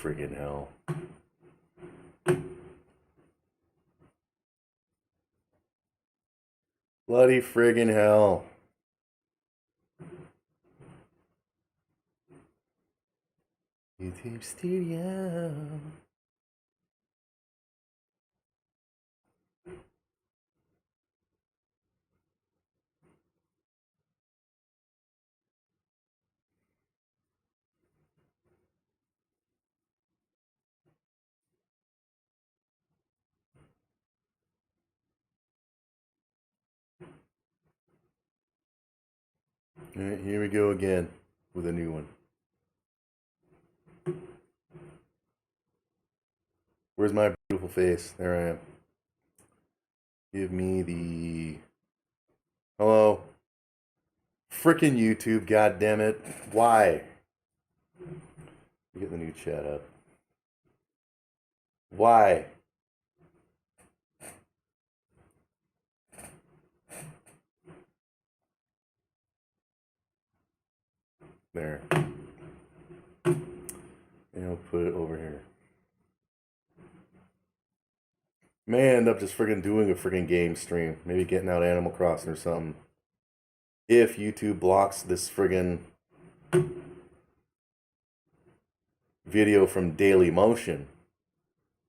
friggin' hell. Bloody friggin' hell. YouTube Studio. All right, here we go again with a new one. Where's my beautiful face? There I am. Give me the... Hello? Frickin' YouTube, goddammit. Why? Get the new chat up. Why? There. And I'll put it over here. May end up just friggin' doing a friggin' game stream. Maybe getting out Animal Crossing or something. If YouTube blocks this friggin' video from Daily Motion.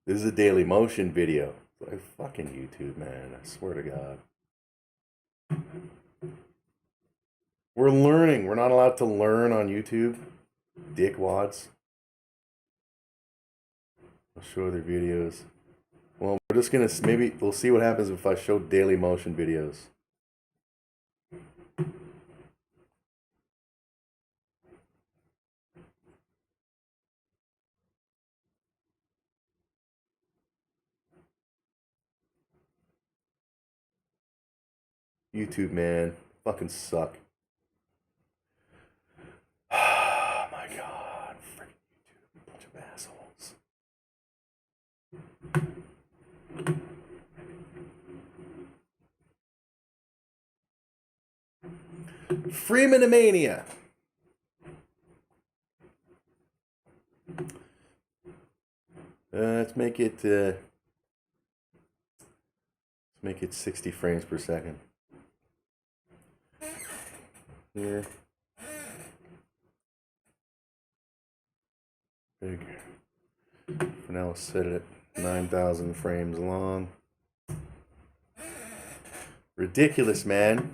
This is a Daily Motion video. Like fucking YouTube, man. I swear to God. We're learning. We're not allowed to learn on YouTube. Dickwads. I'll show other videos. Well, we're just gonna, maybe we'll see what happens if I show Daily Motion videos. YouTube, man. Fucking suck. Oh my God. Freaking YouTube. Bunch of assholes. Freemanomania. Let's make it 60 frames per second. Here. Big. For now, let's set it at 9,000 frames long. Ridiculous, man.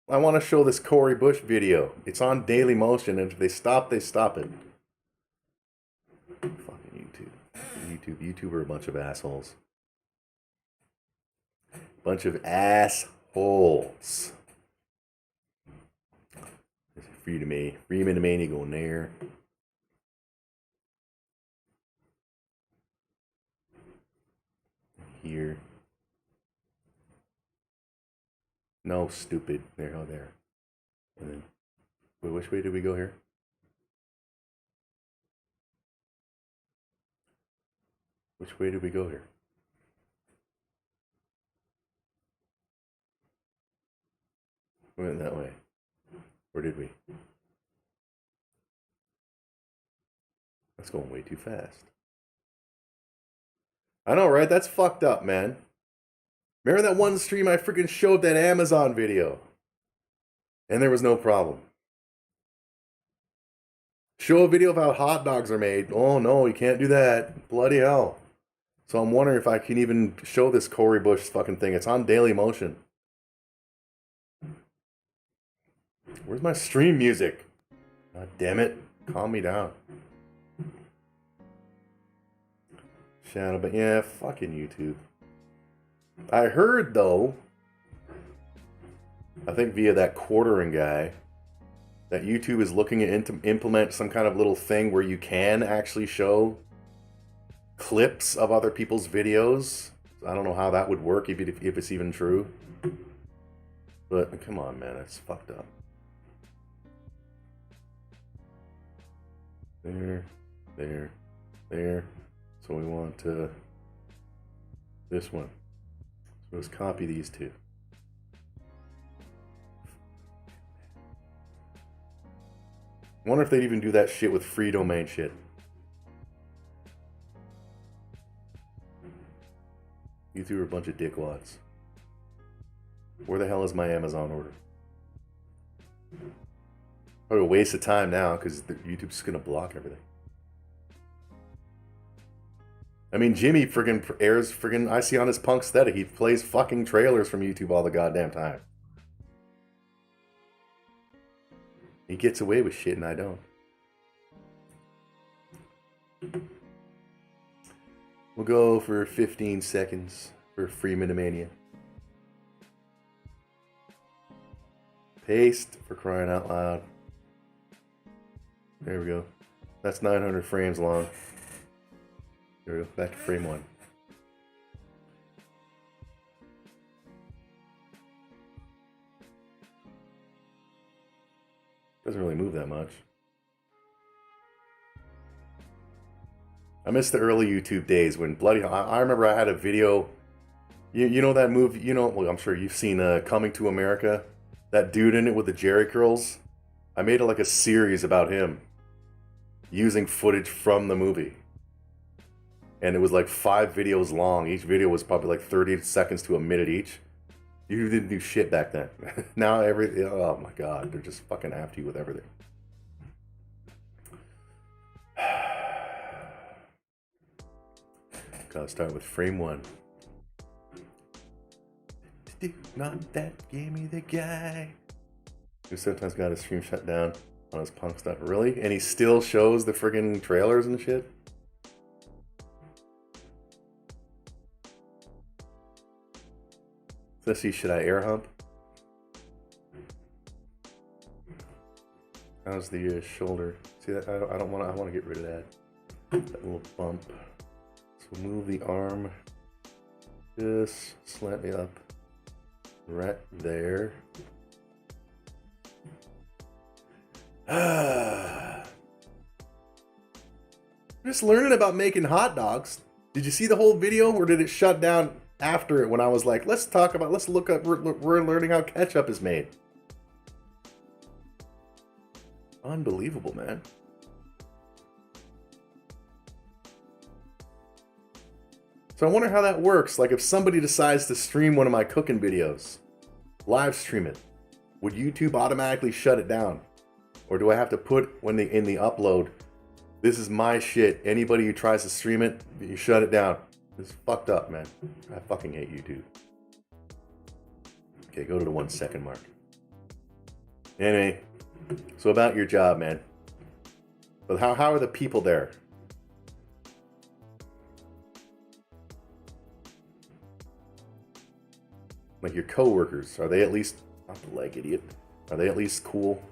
I want to show this Cory Bush video. It's on Daily Motion, and if they stop, they stop it. Fucking YouTube. YouTube are a bunch of assholes. Bunch of assholes. Free to me. Freeman going there. Here. No, stupid. There, oh, there. And then, wait, which way did we go here? Which way did we go here? We went that way. Or did we? That's going way too fast. I know, right? That's fucked up, man. Remember that one stream I freaking showed that Amazon video? And there was no problem. Show a video of how hot dogs are made. Oh no, you can't do that. Bloody hell. So I'm wondering if I can even show this Cory Bush fucking thing. It's on Daily Motion. Where's my stream music? God damn it. Calm me down. Shadow, but yeah, fucking YouTube. I heard, though, I think via that quartering guy, that YouTube is looking to implement some kind of little thing where you can actually show clips of other people's videos. I don't know how that would work, if it's even true. But come on, man, it's fucked up. There, there, there. So we want this one. So let's copy these two. I wonder if they'd even do that shit with free domain shit. You two are a bunch of dickwads. Where the hell is my Amazon order? Probably a waste of time now because YouTube's just gonna block everything. I mean, Jimmy friggin' airs friggin' I see on his punk aesthetic. He plays fucking trailers from YouTube all the goddamn time. He gets away with shit and I don't. We'll go for 15 seconds for Freeman-a-mania. Paste, for crying out loud. There we go. That's 900 frames long. There we go. Back to frame 1. Doesn't really move that much. I miss the early YouTube days when bloody... I remember I had a video... You know that movie... You know... Well, I'm sure you've seen Coming to America. That dude in it with the Jerry curls. I made like a series about him. Using footage from the movie. And it was like 5 videos long. Each video was probably like 30 seconds to a minute each. You didn't do shit back then. Now everything... Oh my god. They're just fucking after you with everything. Gotta start with frame 1. Not that gave me the guy who sometimes got his stream shut down on his punk stuff. Really? And he still shows the friggin' trailers and shit? Let's see, should I air hump? How's the shoulder? See that? I don't want to. I want to get rid of that. That little bump. So move the arm just slightly up, right there. Just learning about making hot dogs. Did you see the whole video, or did it shut down after it when I was like, let's look up, we're learning how ketchup is made. Unbelievable, man. So I wonder how that works. Like if somebody decides to stream one of my cooking videos, live stream it, would YouTube automatically shut it down? Or do I have to put in the upload, this is my shit, anybody who tries to stream it, you shut it down. It's fucked up, man. I fucking hate YouTube. Okay, go to the 1 second mark. Anyway, so about your job, man. But how are the people there? Like your coworkers, are they at least, not the leg idiot, are they at least cool?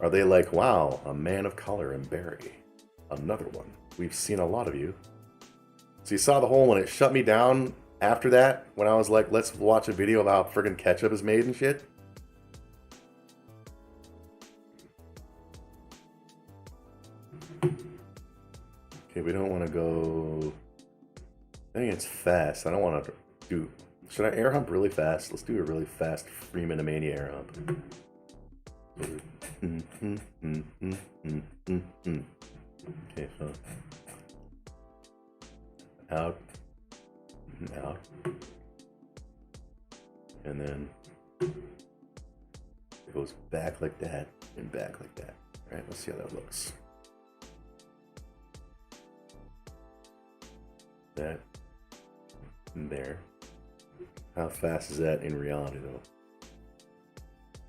Are they like, wow, a man of color in Barry? Another one. We've seen a lot of you. So you saw the whole one, it shut me down after that when I was like, let's watch a video about how friggin' ketchup is made and shit. Okay, we don't want to go... I think it's fast. I don't want to do... Should I air hump really fast? Let's do a really fast Freeman-a-mania air hump. Okay, so... Out. Out. And then... It goes back like that, and back like that. Alright, let's see how that looks. That. And there. How fast is that in reality, though?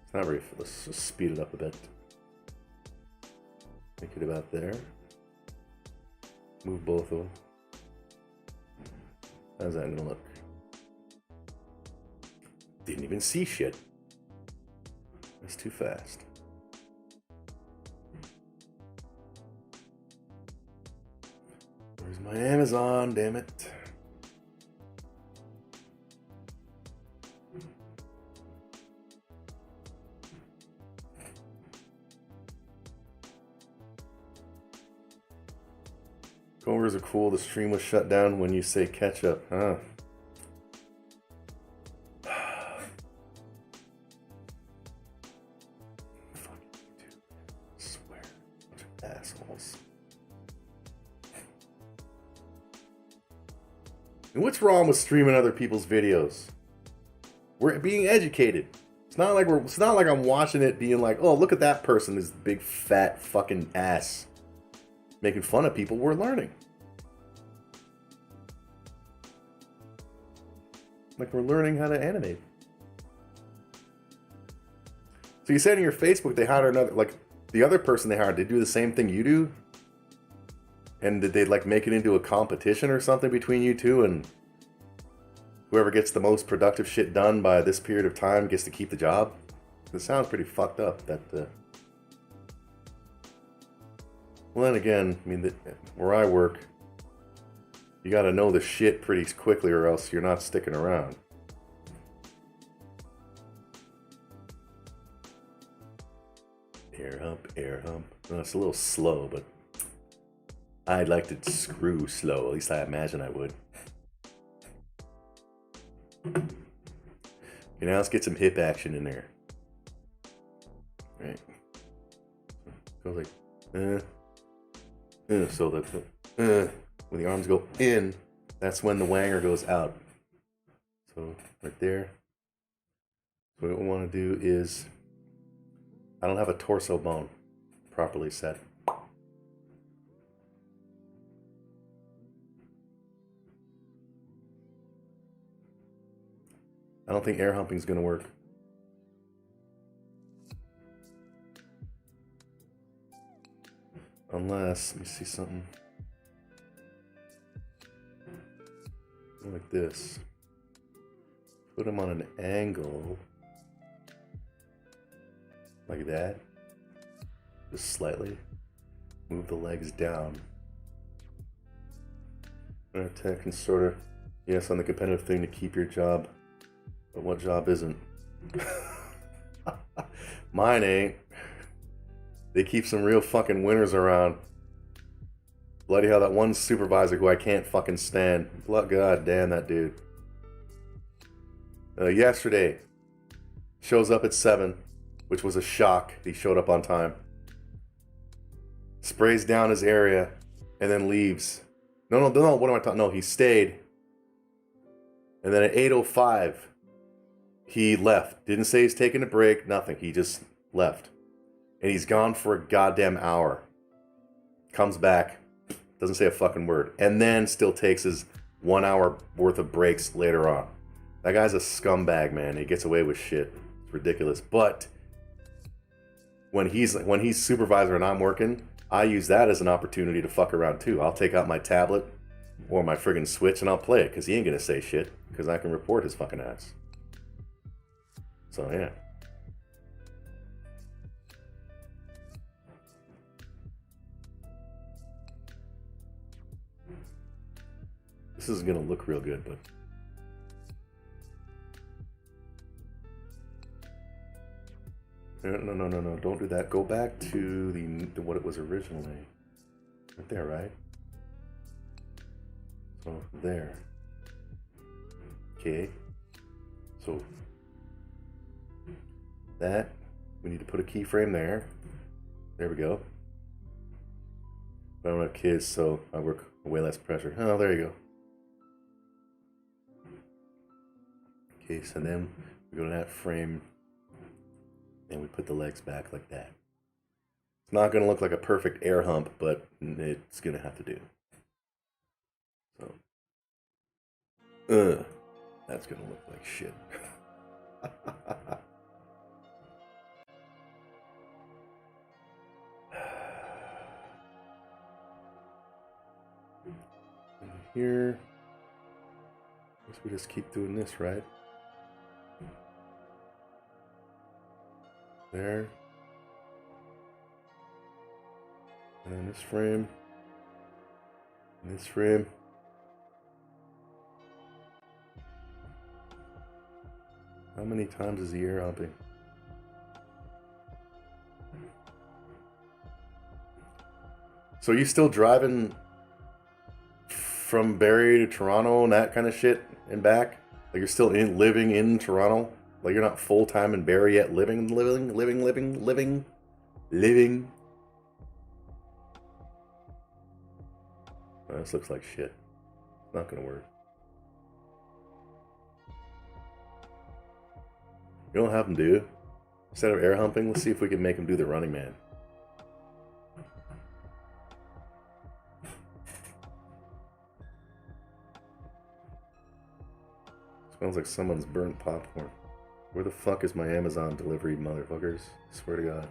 It's not very fast. Let's just speed it up a bit. Make it about there. Move both of them. How's that gonna look? Didn't even see shit. That's too fast. Where's my Amazon, damn it? Covers are cool. The stream was shut down when you say ketchup, huh? Assholes. And what's wrong with streaming other people's videos? We're being educated. It's not like I'm watching it being like, oh, look at that person, this big fat fucking ass. Making fun of people. We're learning. Like we're learning how to animate. So you said in your Facebook they hired another, like the other person they hired, they do the same thing you do? And did they like make it into a competition or something between you two, and whoever gets the most productive shit done by this period of time gets to keep the job? It sounds pretty fucked up. That. Well, then again, I mean, where I work, you got to know the shit pretty quickly, or else you're not sticking around. Air hump, air hump. Well, it's a little slow, but I'd like to screw slow. At least I imagine I would. Okay, now let's get some hip action in there. Right. Goes like, so that when the arms go in, that's when the wanger goes out. So right there. So what we want to do is, I don't have a torso bone properly set. I don't think air humping is going to work. Unless, let me see something. Like this. Put them on an angle. Like that. Just slightly. Move the legs down. And attack and sort of, yes, on the competitive thing to keep your job. But what job isn't? Mine ain't. They keep some real fucking winners around. Bloody hell, that one supervisor who I can't fucking stand. God damn that dude. Yesterday, shows up at 7, which was a shock. He showed up on time. Sprays down his area, and then leaves. No, what am I talking? No, he stayed. And then at 8:05, he left. Didn't say he's taking a break, nothing. He just left. And he's gone for a goddamn hour. Comes back, doesn't say a fucking word. And then still takes his 1 hour worth of breaks later on. That guy's a scumbag, man. He gets away with shit. It's ridiculous. But when he's supervisor and I'm working, I use that as an opportunity to fuck around too. I'll take out my tablet or my friggin' Switch and I'll play it, because he ain't gonna say shit, because I can report his fucking ass. So yeah. This is gonna look real good, but no, don't do that. Go back to the what it was originally. Right there, right? So there. Okay. So that, we need to put a keyframe there. There we go. I don't have kids, so I work way less pressure. Oh, there you go. Okay, so then we go to that frame and we put the legs back like that. It's not going to look like a perfect air hump, but it's going to have to do. So, that's going to look like shit. And here, I guess we just keep doing this, right? There. And then this frame. And this frame. How many times is the air humping? So you still driving from Barrie to Toronto and that kind of shit and back? Like you're still living in Toronto? Like you're not full time in Barrie yet, living. This looks like shit. It's not gonna work. You don't have him do? Instead of air humping, let's see if we can make him do the Running Man. Smells like someone's burnt popcorn. Where the fuck is my Amazon delivery, motherfuckers? I swear to God.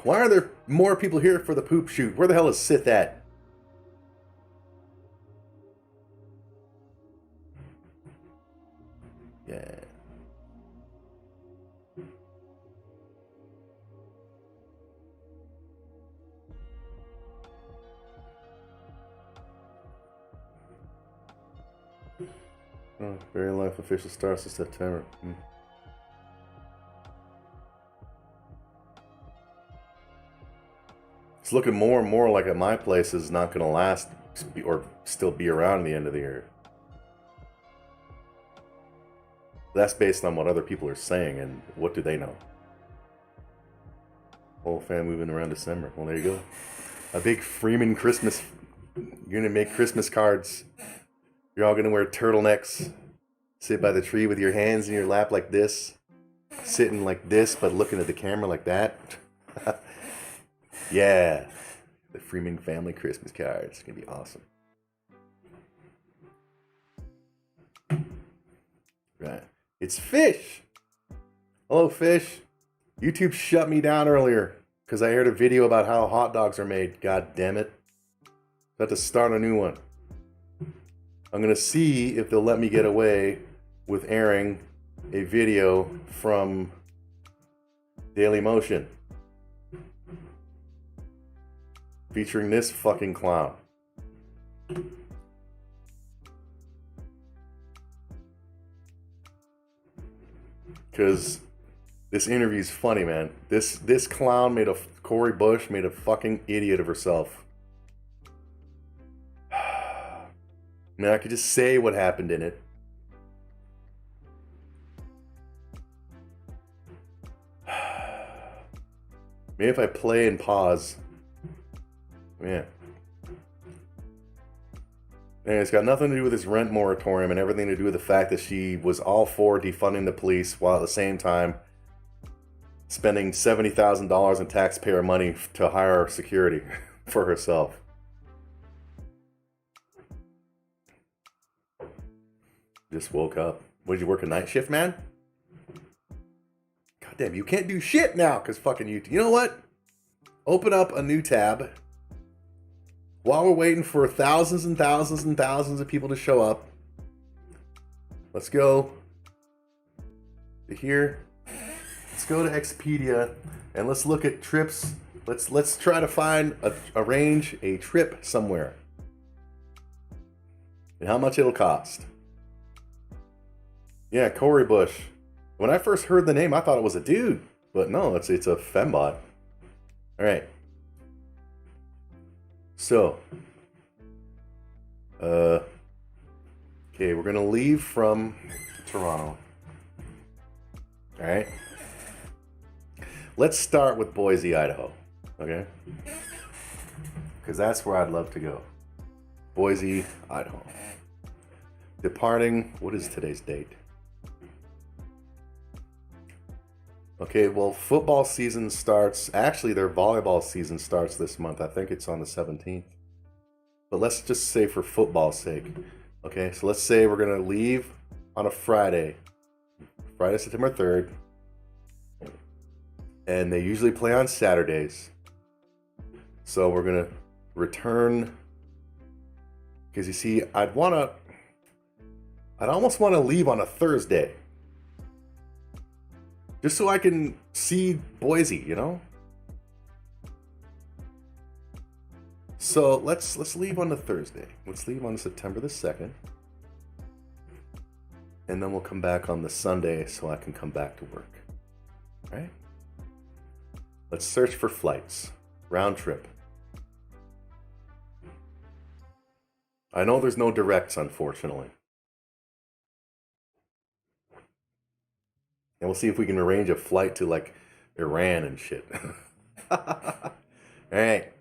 Why are there more people here for the poop shoot? Where the hell is Sith at? Yeah. Oh, Very Life official starts in September. It's looking more and more like at my place is not going to last or still be around the end of the year. That's based on what other people are saying, and what do they know? Whole fan moving around December. Well, there you go. A big Freeman Christmas. You're going to make Christmas cards. You're all going to wear turtlenecks. Sit by the tree with your hands in your lap like this. Sitting like this, but looking at the camera like that. Yeah. The Freeman family Christmas cards. It's going to be awesome. Right. It's Fish. Hello, Fish. YouTube shut me down earlier because I aired a video about how hot dogs are made. God damn it. I have to start a new one. I'm going to see if they'll let me get away with airing a video from Daily Motion featuring this fucking clown. Because this interview's funny, man. This clown made a... Cori Bush made a fucking idiot of herself. Man, I could just say what happened in it. Maybe if I play and pause. Man. And it's got nothing to do with this rent moratorium and everything to do with the fact that she was all for defunding the police while at the same time spending $70,000 in taxpayer money to hire security for herself. Just woke up. What, did you work a night shift, man? Goddamn, you can't do shit now because fucking YouTube. You know what? Open up a new tab. While we're waiting for thousands and thousands and thousands of people to show up, let's go to here. Let's go to Expedia and let's look at trips. Let's try to arrange a trip somewhere and how much it'll cost. Yeah, Cori Bush. When I first heard the name, I thought it was a dude, but no, it's a fembot. All right. So, okay, we're gonna leave from Toronto. All right. Let's start with Boise, Idaho. Okay. Because that's where I'd love to go. Boise, Idaho. Departing. What is today's date? Okay, well, football season starts... Actually, their volleyball season starts this month. I think it's on the 17th. But let's just say for football's sake. Okay, so let's say we're going to leave on a Friday. Friday, September 3rd. And they usually play on Saturdays. So we're going to return... Because you see, I'd almost want to leave on a Thursday. Just so I can see Boise, you know? So let's leave on the Thursday. Let's leave on September the 2nd. And then we'll come back on the Sunday so I can come back to work. All right? Let's search for flights. Round trip. I know there's no directs, unfortunately. And we'll see if we can arrange a flight to like Iran and shit. All right.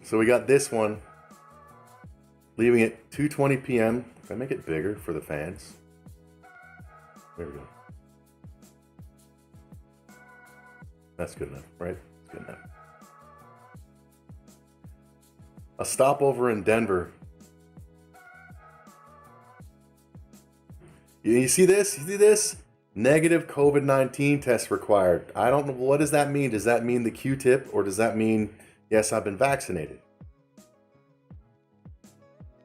So we got this one. Leaving at 2:20 p.m. Can I make it bigger for the fans? There we go. That's good enough, right? That's good enough. A stopover in Denver. You see this? You see this? Negative COVID-19 test required. I don't know. What does that mean? Does that mean the Q-tip, or does that mean, yes, I've been vaccinated?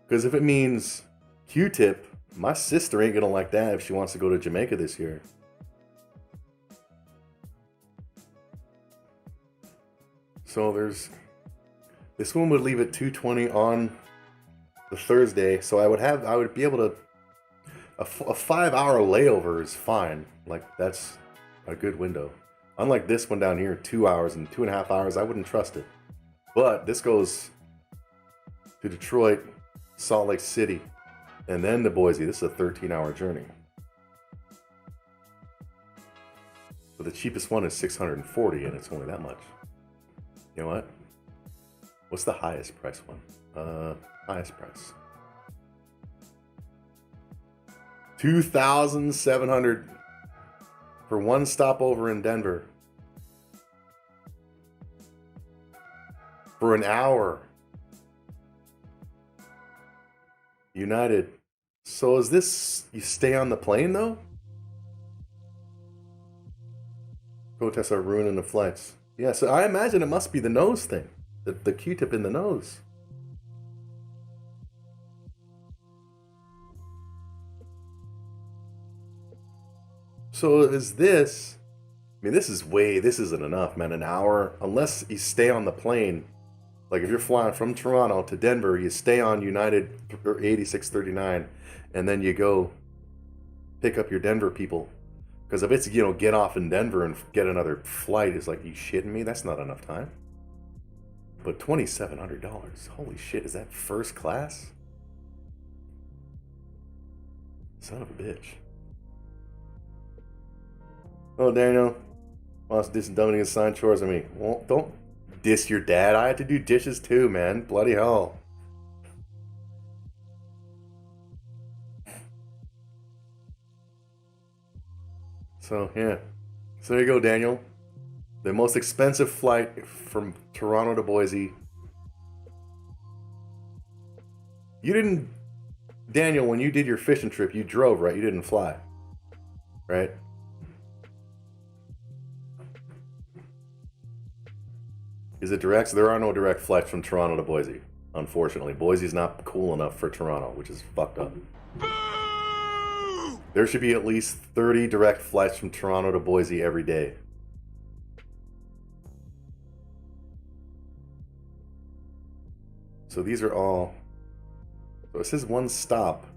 Because if it means Q-tip, my sister ain't going to like that if she wants to go to Jamaica this year. So there's... This one would leave at 2:20 on the Thursday, so I would be able to... A 5-hour layover is fine. Like, that's a good window. Unlike this one down here, 2 hours and 2.5 hours, I wouldn't trust it. But this goes to Detroit, Salt Lake City, and then to Boise. This is a 13-hour journey. But the cheapest one is $640, and it's only that much. You know what? What's the highest price one? Highest price. $2,700 for one stopover in Denver. For an hour. United. So is this, you stay on the plane though? Protests are ruining the flights. Yeah, so I imagine it must be the nose thing. The Q-tip in the nose. So is this... I mean, this isn't enough, man. An hour, unless you stay on the plane. Like if you're flying from Toronto to Denver, you stay on United 8639, and then you go pick up your Denver people. Because if it's, get off in Denver and get another flight, it's like, you shitting me? That's not enough time. But $2,700, holy shit, is that first class? Son of a bitch. Oh, Daniel, wants to do some Dominican sign chores on me. Well, don't diss your dad. I had to do dishes too, man. Bloody hell. So, yeah. So there you go, Daniel. The most expensive flight from Toronto to Boise. You didn't... Daniel, when you did your fishing trip, you drove, right? You didn't fly. Right? Is it direct? So there are no direct flights from Toronto to Boise. Unfortunately. Boise's not cool enough for Toronto, which is fucked up. There should be at least 30 direct flights from Toronto to Boise every day. So these are all... So it says one stop.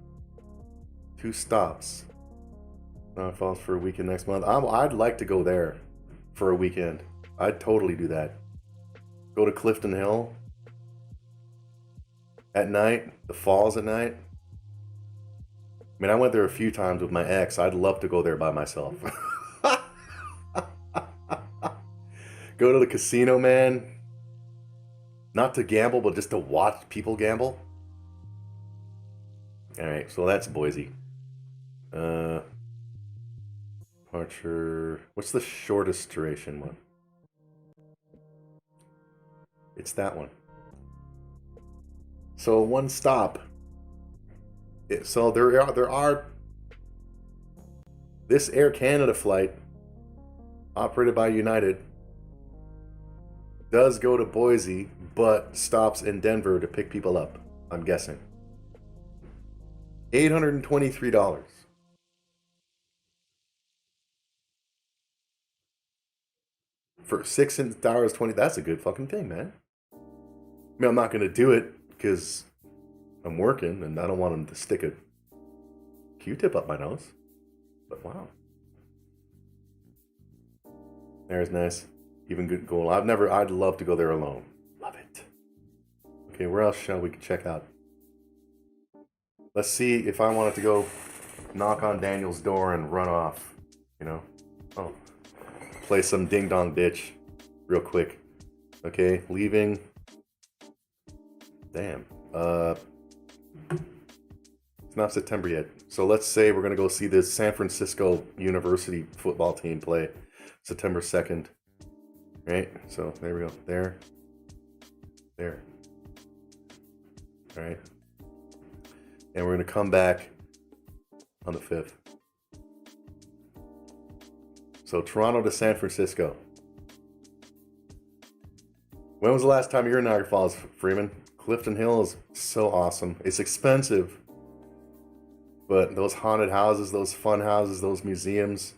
2 stops. Now it falls for a weekend next month. I'd like to go there for a weekend. I'd totally do that. Go to Clifton Hill at night, the falls at night. I mean, I went there a few times with my ex. I'd love to go there by myself. Go to the casino, man. Not to gamble, but just to watch people gamble. All right, so that's Boise. Departure. What's the shortest duration one? It's that one. So one stop. So there are this Air Canada flight operated by United does go to Boise, but stops in Denver to pick people up, I'm guessing. $823. For 6 hours 20, that's a good fucking thing, man. I mean, I'm not going to do it because I'm working and I don't want them to stick a Q-tip up my nose. But wow. There's nice. Even good goal. I'd love to go there alone. Love it. Okay, where else shall we check out? Let's see if I wanted to go knock on Daniel's door and run off, you know? Oh, play some Ding Dong Ditch real quick. Okay, leaving. Damn. It's not September yet. So let's say we're going to go see the San Francisco University football team play September 2nd. Right? So there we go. There. There. All right. And we're going to come back on the 5th. So Toronto to San Francisco. When was the last time you were in Niagara Falls, Freeman? Clifton Hill is so awesome. It's expensive. But those haunted houses, those fun houses, those museums.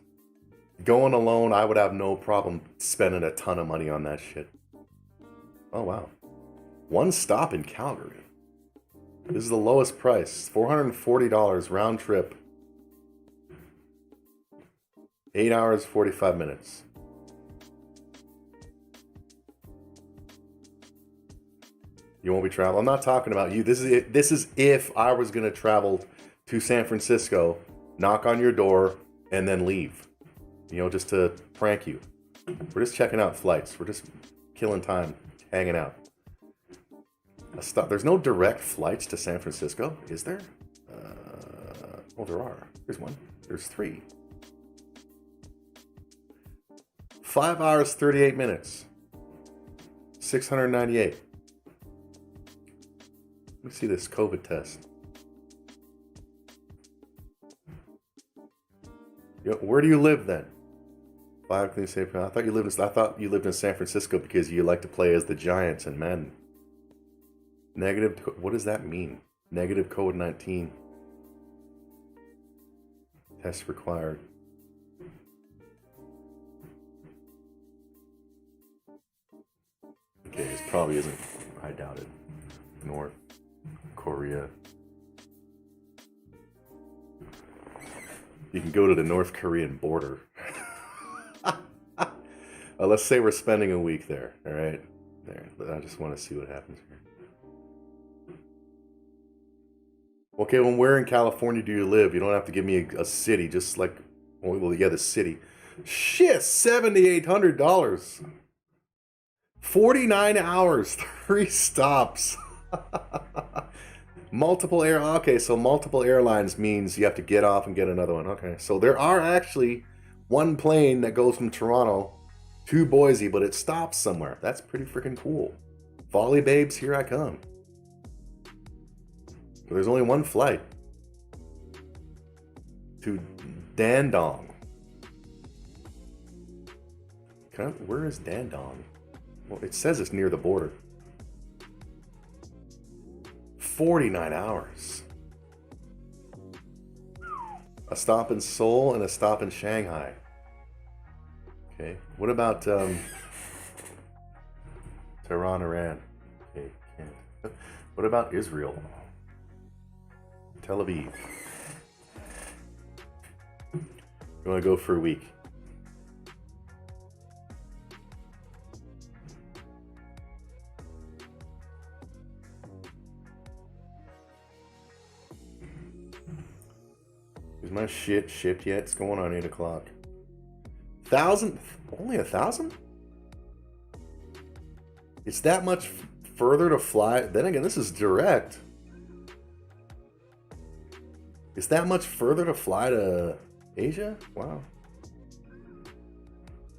Going alone, I would have no problem spending a ton of money on that shit. Oh, wow. One stop in Calgary. This is the lowest price. $440 round trip. 8 hours, 45 minutes. You won't be traveling. I'm not talking about you. This is if I was going to travel to San Francisco, knock on your door, and then leave. You know, just to prank you. We're just checking out flights. We're just killing time, hanging out. There's no direct flights to San Francisco, is there? Oh, there are. There's one. There's 3. 5 hours, 38 minutes. 698. Let me see this COVID test. Where do you live then? 5, can you say? I thought you lived in San Francisco because you like to play as the Giants and Madden. Negative. What does that mean? Negative COVID-19. Test required. Okay, this probably isn't. I doubt it. North Korea. You can go to the North Korean border. Let's say we're spending a week there. All right, there. I just want to see what happens here. Okay, when where in California do you live? You don't have to give me a city, just like, well, yeah, the city. Shit, $7,800. 49 hours, 3 stops. Multiple airlines means you have to get off and get another one. Okay, so there are actually one plane that goes from Toronto to Boise, but it stops somewhere. That's pretty freaking cool. Volley babes, here I come. There's only one flight to Dandong. Where is Dandong? Well, it says it's near the border. 49 hours. A stop in Seoul and a stop in Shanghai. Okay. What about Tehran, Iran? Okay. What about Israel? Tel Aviv. You want to go for a week? Is my shit shipped yet? It's going on 8 o'clock. 1,000? Only 1,000? It's that much further to fly. Then again, this is direct. It's that much further to fly to Asia? Wow.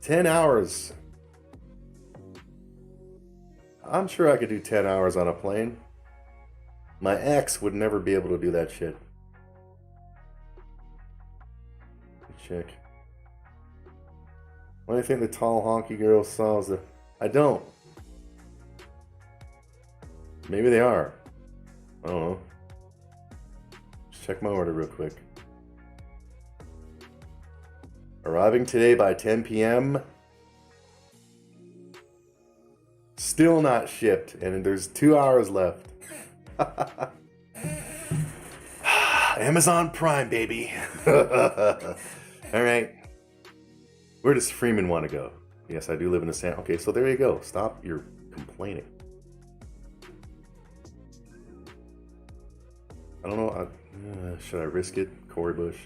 10 hours. I'm sure I could do 10 hours on a plane. My ex would never be able to do that shit. Check. What do you think the tall honky girl saw? I don't. Maybe they are. I don't know. Just check my order real quick. Arriving today by 10 p.m. Still not shipped, and there's 2 hours left. Amazon Prime, baby. All right. Where does Freeman want to go? Yes, I do live in the San... Okay, so there you go. Stop your complaining. I don't know. Should I risk it? Corey Bush.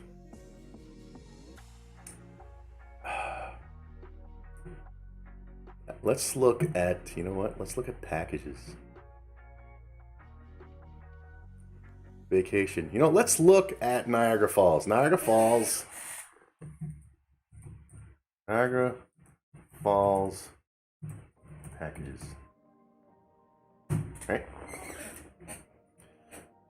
Let's look at, you know what? Let's look at packages. Vacation. You know, let's look at Niagara Falls. Niagara Falls packages. Right.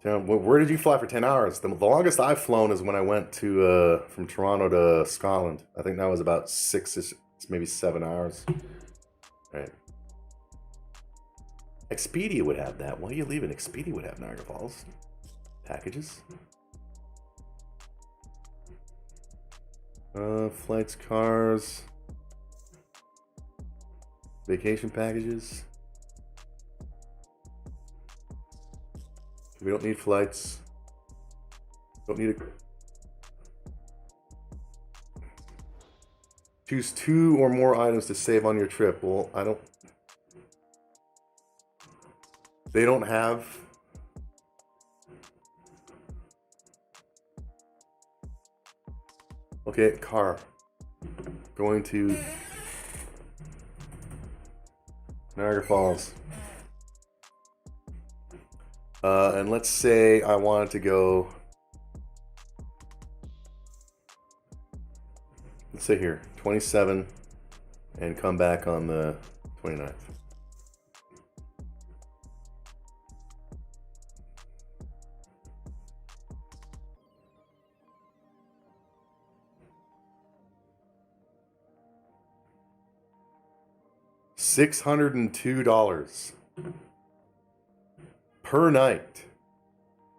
So, where did you fly for 10 hours? The longest I've flown is when I went to from Toronto to Scotland. I think that was about 6, maybe 7 hours. Right. Expedia would have that. Why are you leaving? Expedia would have Niagara Falls packages. Flights, cars, vacation packages. We don't need flights. Don't need a... Choose 2 or more items to save on your trip. Well, I don't... They don't have... Okay, car. Going to Niagara Falls. And let's say I wanted to go... Let's say here, 27, and come back on the 29th. $602 per night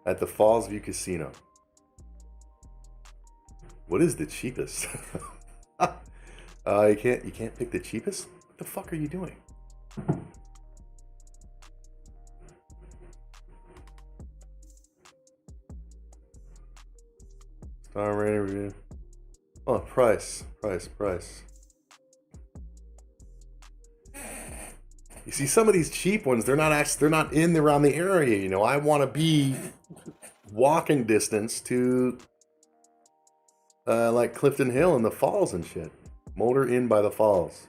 at the Fallsview Casino. What is the cheapest? You can't pick the cheapest? What the fuck are you doing? Star rating review. Oh, price. You see, some of these cheap ones, they're not in around the area. You know, I want to be walking distance to like Clifton Hill and the falls and shit. Motor Inn by the Falls.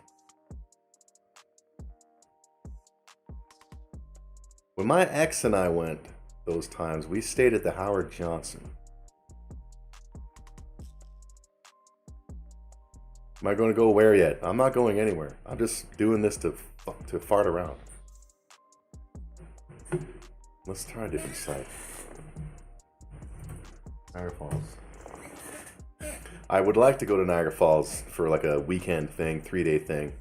When my ex and I went those times, we stayed at the Howard Johnson. Am I going to go where yet? I'm not going anywhere. I'm just doing this to fart around. Let's try a different site. Niagara Falls. I would like to go to Niagara Falls for like a weekend thing, 3-day thing.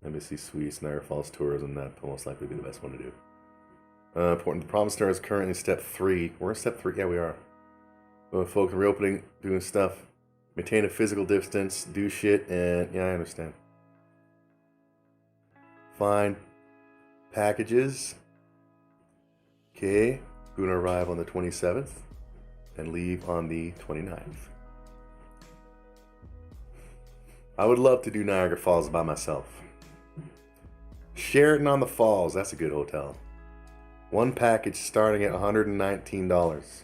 Embassy Suites, Niagara Falls tourism, that will most likely be the best one to do. Important. The Promise Center is currently step 3. We're in step 3. Yeah, we are. Folks reopening, doing stuff. Maintain a physical distance, do shit, and yeah, I understand. Fine. Packages. Okay. Gonna arrive on the 27th and leave on the 29th. I would love to do Niagara Falls by myself. Sheraton on the Falls, that's a good hotel. One package starting at $119.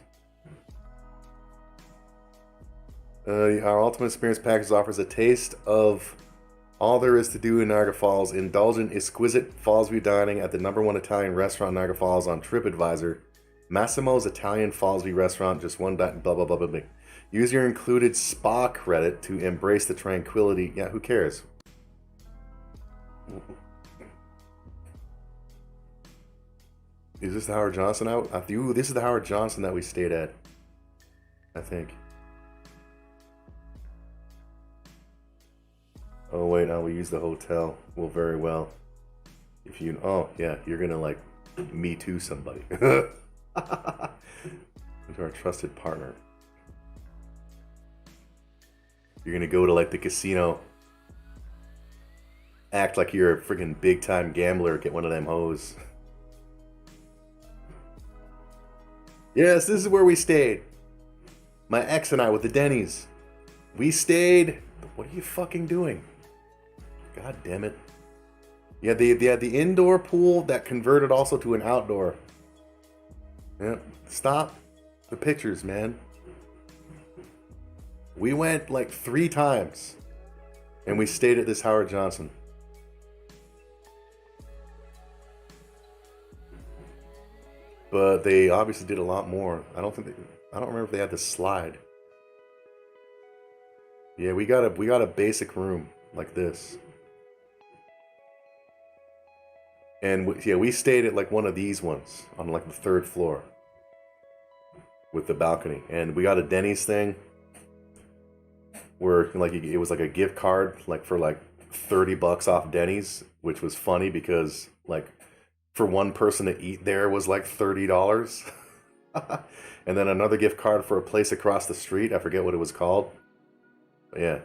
Our Ultimate Experience package offers a taste of all there is to do in Niagara Falls. Indulge in exquisite Fallsview dining at the #1 Italian restaurant in Niagara Falls on TripAdvisor. Massimo's Italian Fallsview restaurant, just one blah blah blah blah blah. Use your included spa credit to embrace the tranquility. Yeah, who cares? Is this the Howard Johnson out? Ooh, this is the Howard Johnson that we stayed at, I think. Oh wait, no, we use the hotel. Well, very well. If you, oh yeah, you're gonna like Me Too somebody. Into our trusted partner. You're gonna go to like the casino, act like you're a freaking big time gambler, get one of them hoes. Yes, this is where we stayed. My ex and I with the Denny's. We stayed. What are you fucking doing? God damn it. Yeah, they had the indoor pool that converted also to an outdoor. Yeah, stop. The pictures, man. We went like 3 times. And we stayed at this Howard Johnson. But they obviously did a lot more. I don't remember if they had the slide. Yeah, we got a basic room like this. And we stayed at like one of these ones on like the 3rd floor with the balcony. And we got a Denny's thing where like it was like a gift card like for like $30 off Denny's, which was funny because like for one person to eat there was like $30. And then another gift card for a place across the street. I forget what it was called. But yeah,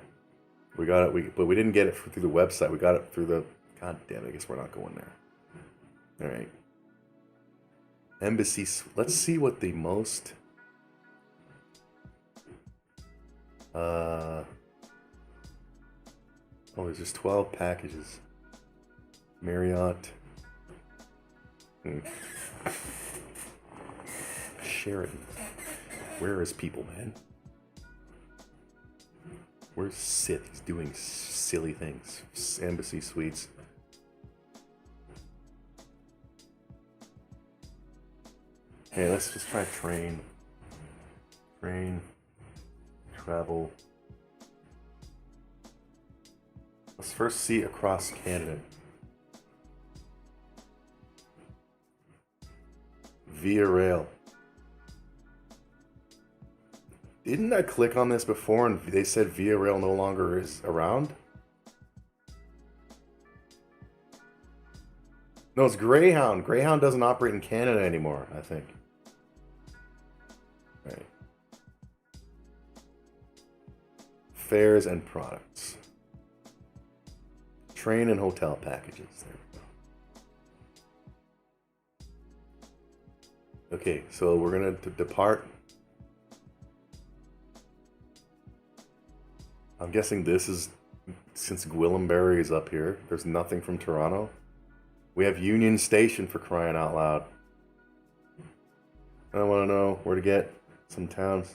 we got it. But we didn't get it through the website. We got it through the. God damn it! I guess we're not going there. All right. Embassy. Let's see what the most. Oh, there's just 12 packages. Marriott. Sheraton. Where is people, man? Where's Sith? He's doing silly things. Embassy suites. Hey, let's just try train. Train. Travel. Let's first see across Canada. Via rail. Didn't I click on this before and they said Via Rail no longer is around? No, it's Greyhound. Greyhound doesn't operate in Canada anymore, I think. All right. Fares and products. Train and hotel packages. There we go. Okay, so we're going to depart. I'm guessing this is, since Gwillimbury is up here, there's nothing from Toronto. We have Union Station, for crying out loud. I want to know where to get some towns.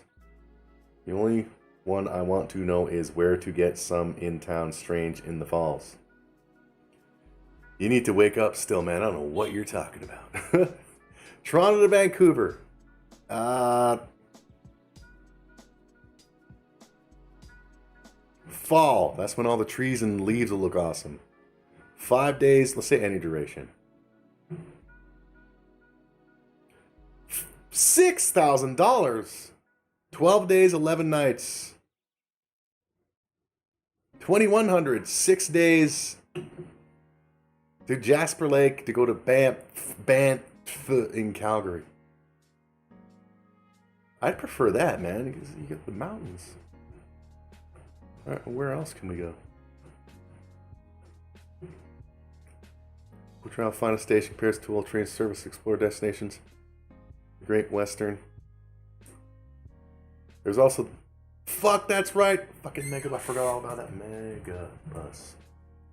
The only one I want to know is where to get some in-town strange in the falls. You need to wake up still, man. I don't know what you're talking about. Toronto to Vancouver. Fall. That's when all the trees and leaves will look awesome. 5 days. Let's say any duration. $6,000. 12 days, 11 nights. 2,100. 6 days. To Jasper Lake to go to Banff in Calgary. I'd prefer that, man, because you get the mountains. All right, where else can we go? We're trying to find a station compares to all train service, explore destinations. Great Western. There's also, fuck, that's right. Fucking Megabus. I forgot all about that. Megabus.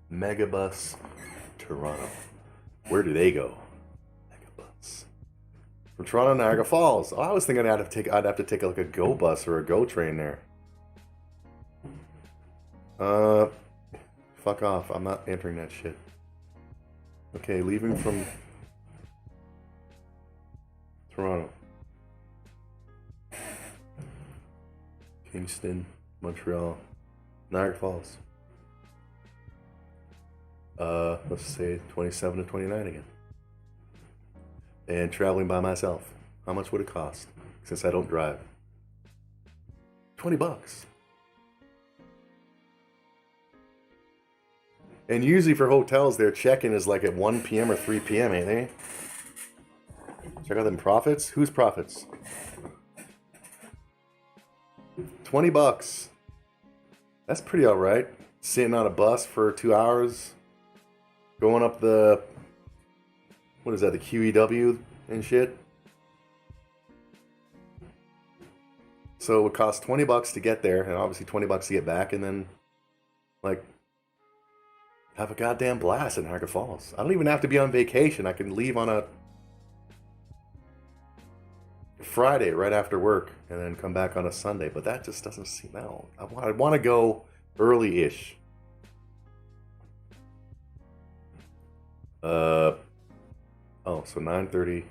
Megabus. Toronto. Where do they go? Megabus. From Toronto to Niagara Falls. Oh, I was thinking I'd have to take like a Go bus or a Go train there. Fuck off. I'm not entering that shit. Okay, leaving from Toronto. Kingston, Montreal, Niagara Falls. Let's say 27 to 29 again. And traveling by myself. How much would it cost? Since I don't drive. $20. And usually for hotels, their check-in is like at 1 p.m. or 3 p.m., ain't they? Check out them profits. Whose profits? $20. That's pretty alright. Sitting on a bus for 2 hours. Going up the... What is that? The QEW and shit? So it would cost $20 to get there, and obviously $20 to get back, and then, like... have a goddamn blast in Niagara Falls. I don't even have to be on vacation. I can leave on a Friday right after work and then come back on a Sunday. But that just doesn't seem out. I want to go early-ish. Oh, so 9:30.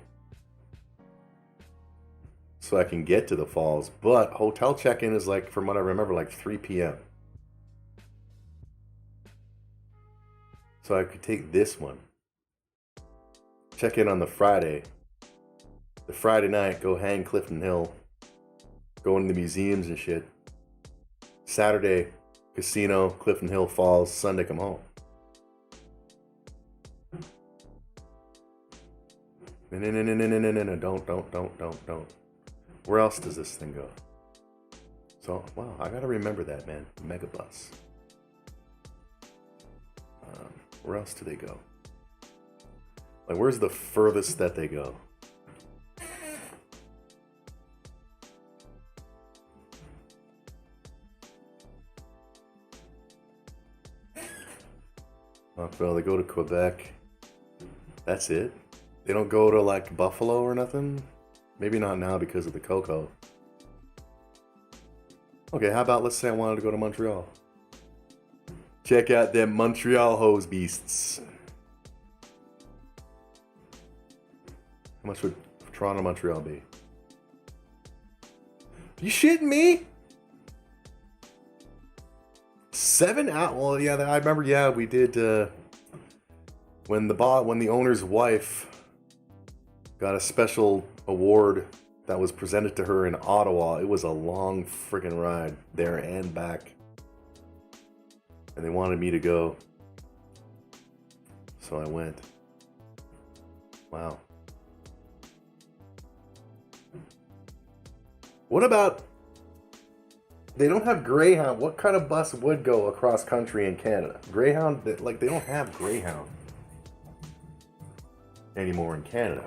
So I can get to the falls, but hotel check-in is like, from what I remember, like 3 p.m. So I could take this one. Check in on the Friday. The Friday night, go hang Clifton Hill. Go into the museums and shit. Saturday, casino, Clifton Hill Falls. Sunday, come home. No. Don't. Where else does this thing go? So, wow, I gotta remember that, man. Megabus. Where else do they go? Like, where's the furthest that they go? Oh, well, they go to Quebec. That's it? They don't go to, like, Buffalo or nothing? Maybe not now because of the cocoa. Okay, how about, let's say I wanted to go to Montreal. Check out them Montreal hose beasts. How much would Toronto, Montreal be? You shitting me? 7 hours? Well, yeah, I remember. Yeah, we did. When the owner's wife got a special award that was presented to her in Ottawa. It was a long friggin' ride there and back, and they wanted me to go, so I went. Wow. What about, they don't have Greyhound. What kind of bus would go across country in Canada? Greyhound, like, they don't have Greyhound anymore in Canada,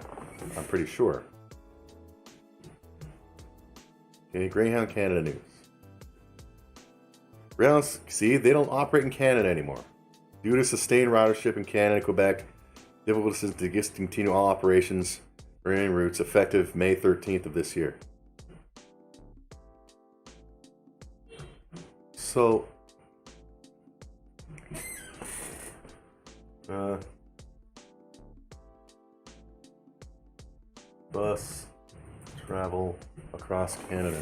I'm pretty sure. Okay, Greyhound Canada News. Greyhound, see, they don't operate in Canada anymore. Due to sustained ridership in Canada and Quebec, difficulties to discontinue all operations or any routes effective May 13th of this year. So, bus travel across Canada.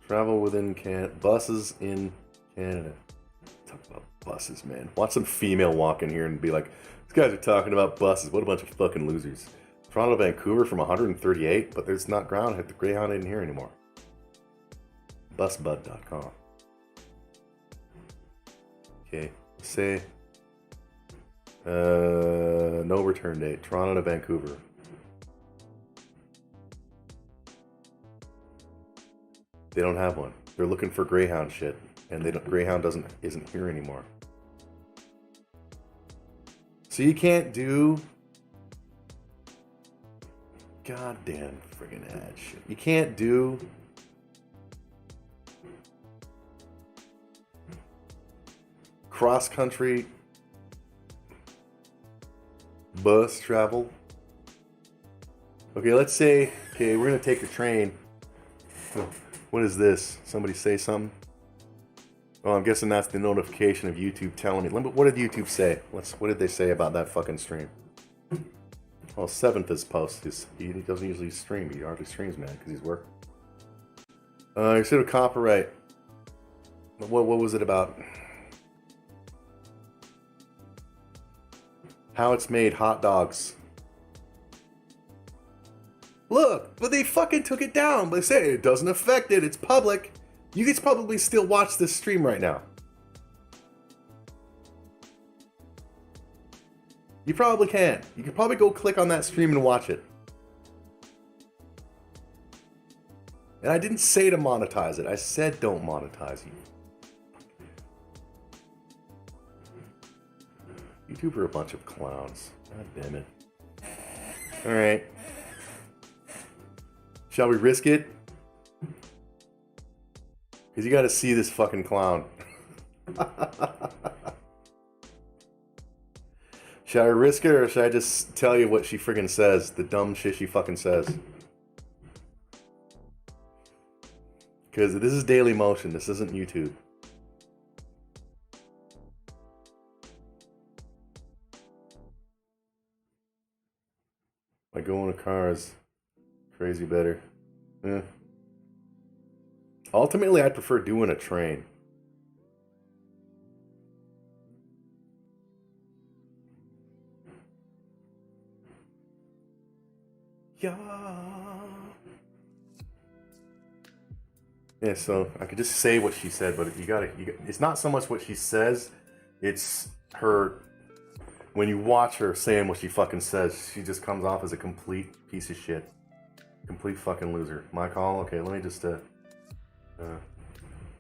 Travel within buses in Canada. Talk about buses, man. Watch some female walk in here and be like, these guys are talking about buses. What a bunch of fucking losers. Toronto, Vancouver from 138, but there's not ground at the Greyhound in here anymore. Busbud.com. Okay, say no return date. Toronto to Vancouver. They don't have one. They're looking for Greyhound shit, and Greyhound isn't here anymore. So you can't do goddamn friggin' ad shit. You can't do cross-country bus travel. Okay, let's say, we're gonna take the train. What is this? Somebody say something? Oh, I'm guessing that's the notification of YouTube telling me. What did YouTube say? What did they say about that fucking stream? Well, 7th is post. He doesn't usually stream. He hardly streams, man, because he's working. Instead of copyright. What was it about? How it's made hot dogs. Look, but they fucking took it down. They say it doesn't affect it. It's public. You can probably still watch this stream right now. You probably can. You can probably go click on that stream and watch it. And I didn't say to monetize it. I said don't monetize you. YouTube are a bunch of clowns. God damn it. Alright. Shall we risk it? Because you gotta see this fucking clown. Should I risk it or should I just tell you what she friggin' says? The dumb shit she fucking says. Because this is Daily Motion. This isn't YouTube. Like going to cars. Crazy better. Yeah. Ultimately, I'd prefer doing a train. Yeah. Yeah, so I could just say what she said, but it's not so much what she says, it's her, when you watch her saying what she fucking says, she just comes off as a complete piece of shit. Complete fucking loser. My call? Okay, let me just,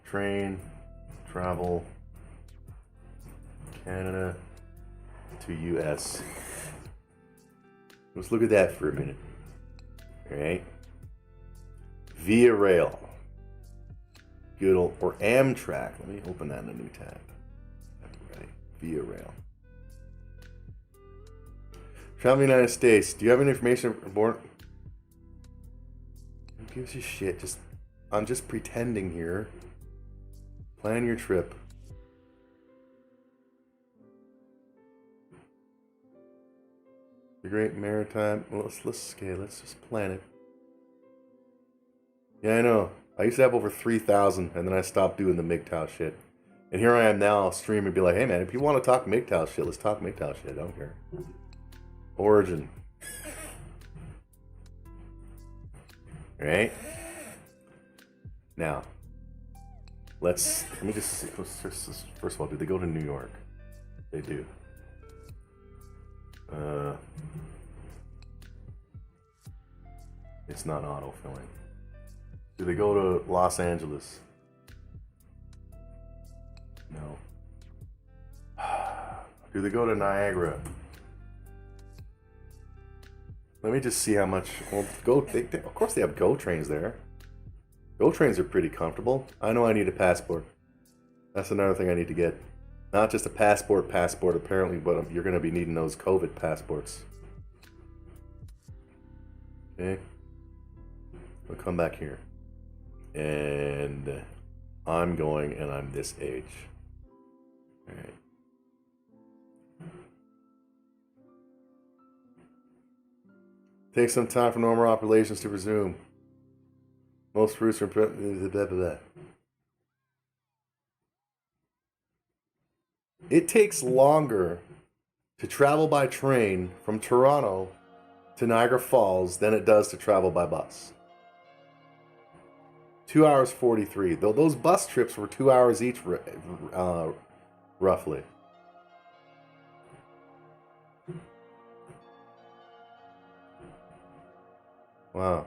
train, travel, Canada to US. Let's look at that for a minute. Alright. Via rail. Good old, or Amtrak. Let me open that in a new tab. Ready. Via rail. Travel to the United States. Do you have any information born? Who gives a shit? I'm just pretending here. Plan your trip. The Great Maritime. Well, let's just plan it. Yeah, I know. I used to have over 3,000, and then I stopped doing the MGTOW shit. And here I am now, streaming and be like, hey man, if you want to talk MGTOW shit, let's talk MGTOW shit. I don't care. Origin. Alright? Now, let me just see. First of all, do they go to New York? They do. It's not autofilling. Do they go to Los Angeles? No. Do they go to Niagara? Let me just see how much. Well, of course they have GO trains there. GO trains are pretty comfortable. I know I need a passport. That's another thing I need to get. Not just a passport apparently, but you're going to be needing those COVID passports. Okay. We'll come back here. And I'm going, and I'm this age. Alright. Take some time for normal operations to resume. Most routes are blah, blah, blah. It takes longer to travel by train from Toronto to Niagara Falls than it does to travel by bus. 2 hours 43. Though those bus trips were 2 hours each, roughly. Wow.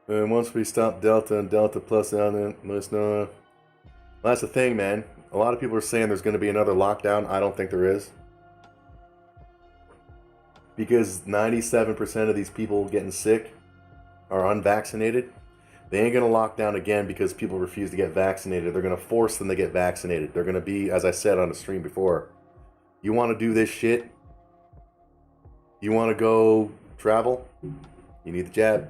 And once we stop Delta and Delta Plus out in well, that's the thing, man. A lot of people are saying there's going to be another lockdown. I don't think there is. Because 97% of these people getting sick are unvaccinated. They ain't going to lock down again because people refuse to get vaccinated. They're going to force them to get vaccinated. They're going to be, as I said on the stream before, you want to do this shit? You want to go travel? You need the jab.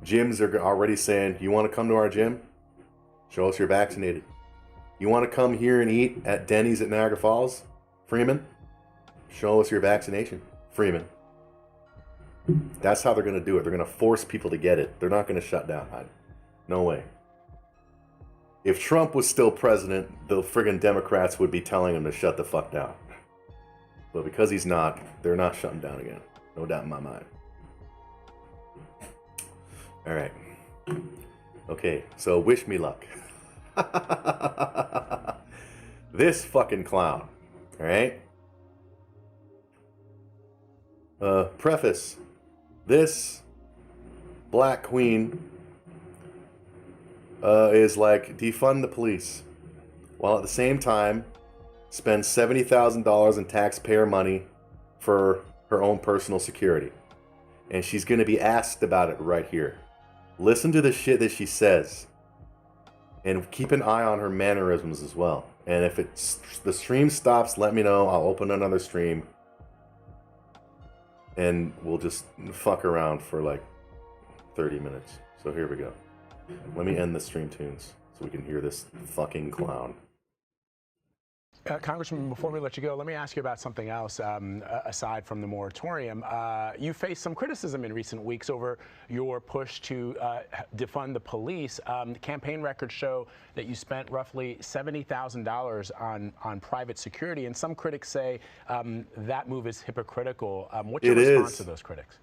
Gyms are already saying, you want to come to our gym? Show us you're vaccinated. You want to come here and eat at Denny's at Niagara Falls? Freeman? Show us your vaccination. Freeman. That's how they're going to do it. They're going to force people to get it. They're not going to shut down. No way. If Trump was still president, the friggin' Democrats would be telling him to shut the fuck down. But because he's not, they're not shutting down again. No doubt in my mind. Alright. Okay, so wish me luck. This fucking clown. Alright? Preface. This black queen is like, defund the police, while at the same time spend $70,000 in taxpayer money for her own personal security. And she's going to be asked about it right here. Listen to the shit that she says. And keep an eye on her mannerisms as well. And if the stream stops, let me know. I'll open another stream. And we'll just fuck around for like 30 minutes. So here we go. Let me end the stream tunes so we can hear this fucking clown. Congressman, before we let you go, let me ask you about something else aside from the moratorium. You faced some criticism in recent weeks over your push to defund the police. Campaign records show that you spent roughly $70,000 on private security, and some critics say that move is hypocritical. What's your response to those critics?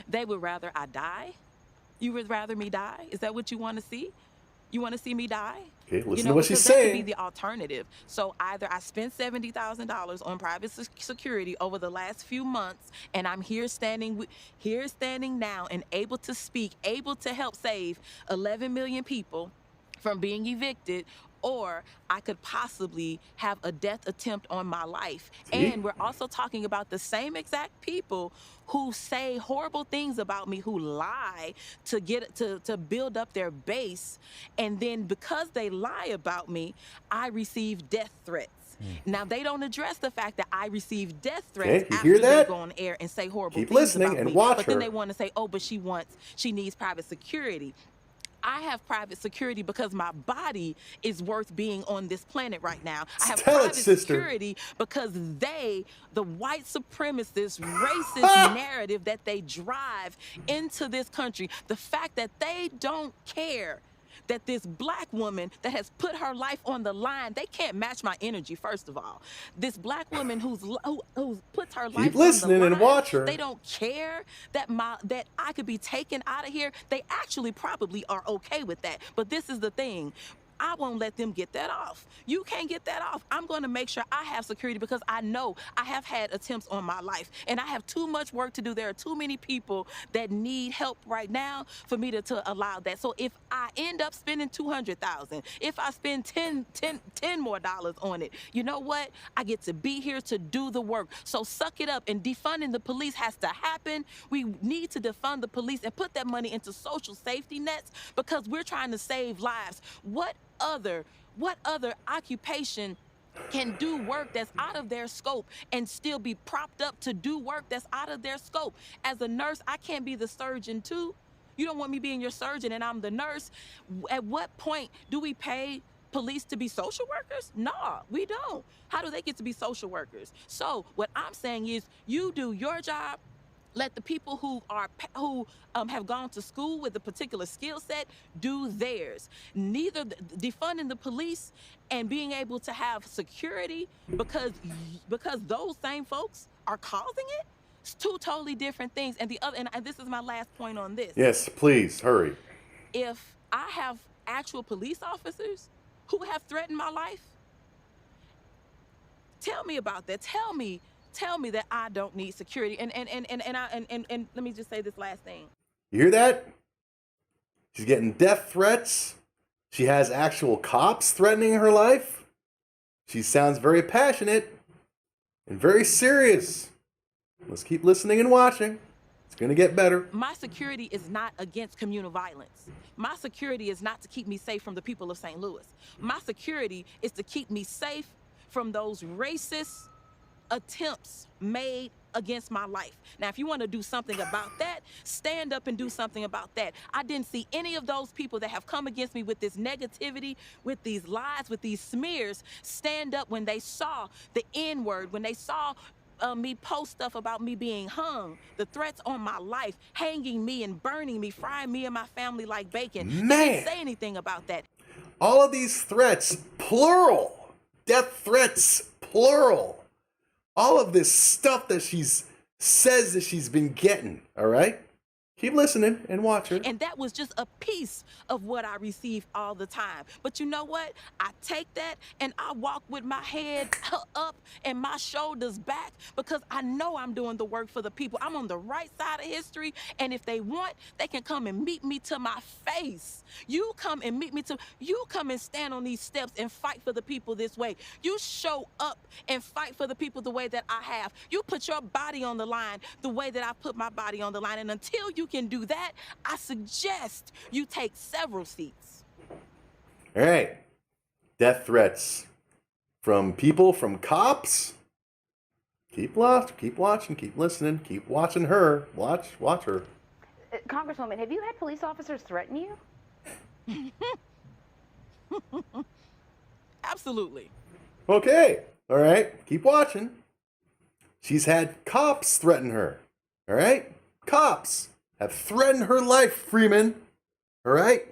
They would rather I die? You would rather me die? Is that what you want to see? You want to see me die? Okay, listen to what she's saying. That could be the alternative. So either I spent $70,000 on private security over the last few months, and I'm here standing now and able to speak, able to help save 11 million people from being evicted, or I could possibly have a death attempt on my life. And we're also talking about the same exact people who say horrible things about me, who lie to build up their base. And then because they lie about me, I receive death threats. Now, they don't address the fact that I receive death threats after they go on air and say horrible things about me. Keep listening and watch her. But then they want to say, oh, but she needs private security. I have private security because my body is worth being on this planet right now. I have private security because the white supremacist, racist narrative that they drive into this country, the fact that they don't care that this black woman that has put her life on the line, they can't match my energy, first of all. This black woman who puts her life on the line. Keep listening and watch her. They don't care that I could be taken out of here. They actually probably are okay with that. But this is the thing. I won't let them get that off. You can't get that off. I'm going to make sure I have security because I know I have had attempts on my life and I have too much work to do. There are too many people that need help right now for me to allow that. So if I end up spending $200,000, if I spend $10 more on it, you know what? I get to be here to do the work. So suck it up, and defunding the police has to happen. We need to defund the police and put that money into social safety nets because we're trying to save lives. What other occupation can do work that's out of their scope and still be propped up to do work that's out of their scope? As a nurse, I can't be the surgeon too. You don't want me being your surgeon and I'm the nurse. At what point do we pay police to be social workers? No, we don't. How do they get to be social workers? So what I'm saying is, you do your job. Let the people who have gone to school with a particular skill set do theirs. Neither defunding the police and being able to have security because those same folks are causing it. It's two totally different things. And and this is my last point on this. Yes, please hurry. If I have actual police officers who have threatened my life, tell me about that. Tell me that I don't need security. And let me just say this last thing. You hear that? She's getting death threats. She has actual cops threatening her life. She sounds very passionate and very serious. Let's keep listening and watching. It's going to get better. My security is not against communal violence. My security is not to keep me safe from the people of St. Louis. My security is to keep me safe from those racist attempts made against my life. Now, if you want to do something about that, stand up and do something about that. I didn't see any of those people that have come against me with this negativity, with these lies, with these smears, stand up when they saw the N-word, when they saw me post stuff about me being hung, the threats on my life, hanging me and burning me, frying me and my family like bacon. Man. They didn't say anything about that. All of these threats, plural. Death threats, plural. All of this stuff that says that she's been getting, all right? Keep listening and watch her. And that was just a piece of what I receive all the time. But you know what? I take that and I walk with my head up and my shoulders back because I know I'm doing the work for the people. I'm on the right side of history. And if they want, they can come and meet me to my face. You come and stand on these steps and fight for the people this way. You show up and fight for the people the way that I have. You put your body on the line the way that I put my body on the line. And until you can do that, I suggest you take several seats. All right. Death threats from people, from cops. Keep watching, keep listening, keep watching her. Watch her. Congresswoman, have you had police officers threaten you? Absolutely. Okay. All right. Keep watching. She's had cops threaten her. All right? Cops have threatened her life, Freeman. All right?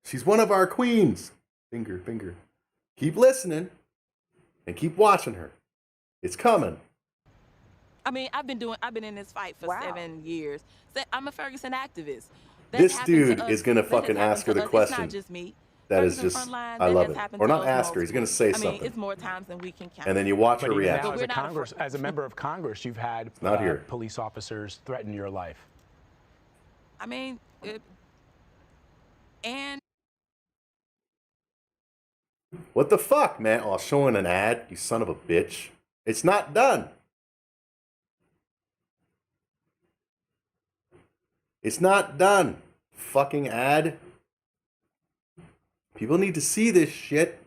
She's one of our queens. Finger. Keep listening and keep watching her. It's coming. I mean, I've been in this fight for 7 years. I'm a Ferguson activist. This dude is going to fucking ask her the question. It's not just me. That is just, I love it. Or not ask her, he's going to say something. I mean, it's more times than we can count. And then you watch her react. Now, as a member of Congress, you've had police officers threaten your life. I mean, and what the fuck, man? Oh, showing an ad, you son of a bitch. It's not done. It's not done. Fucking ad. People need to see this shit.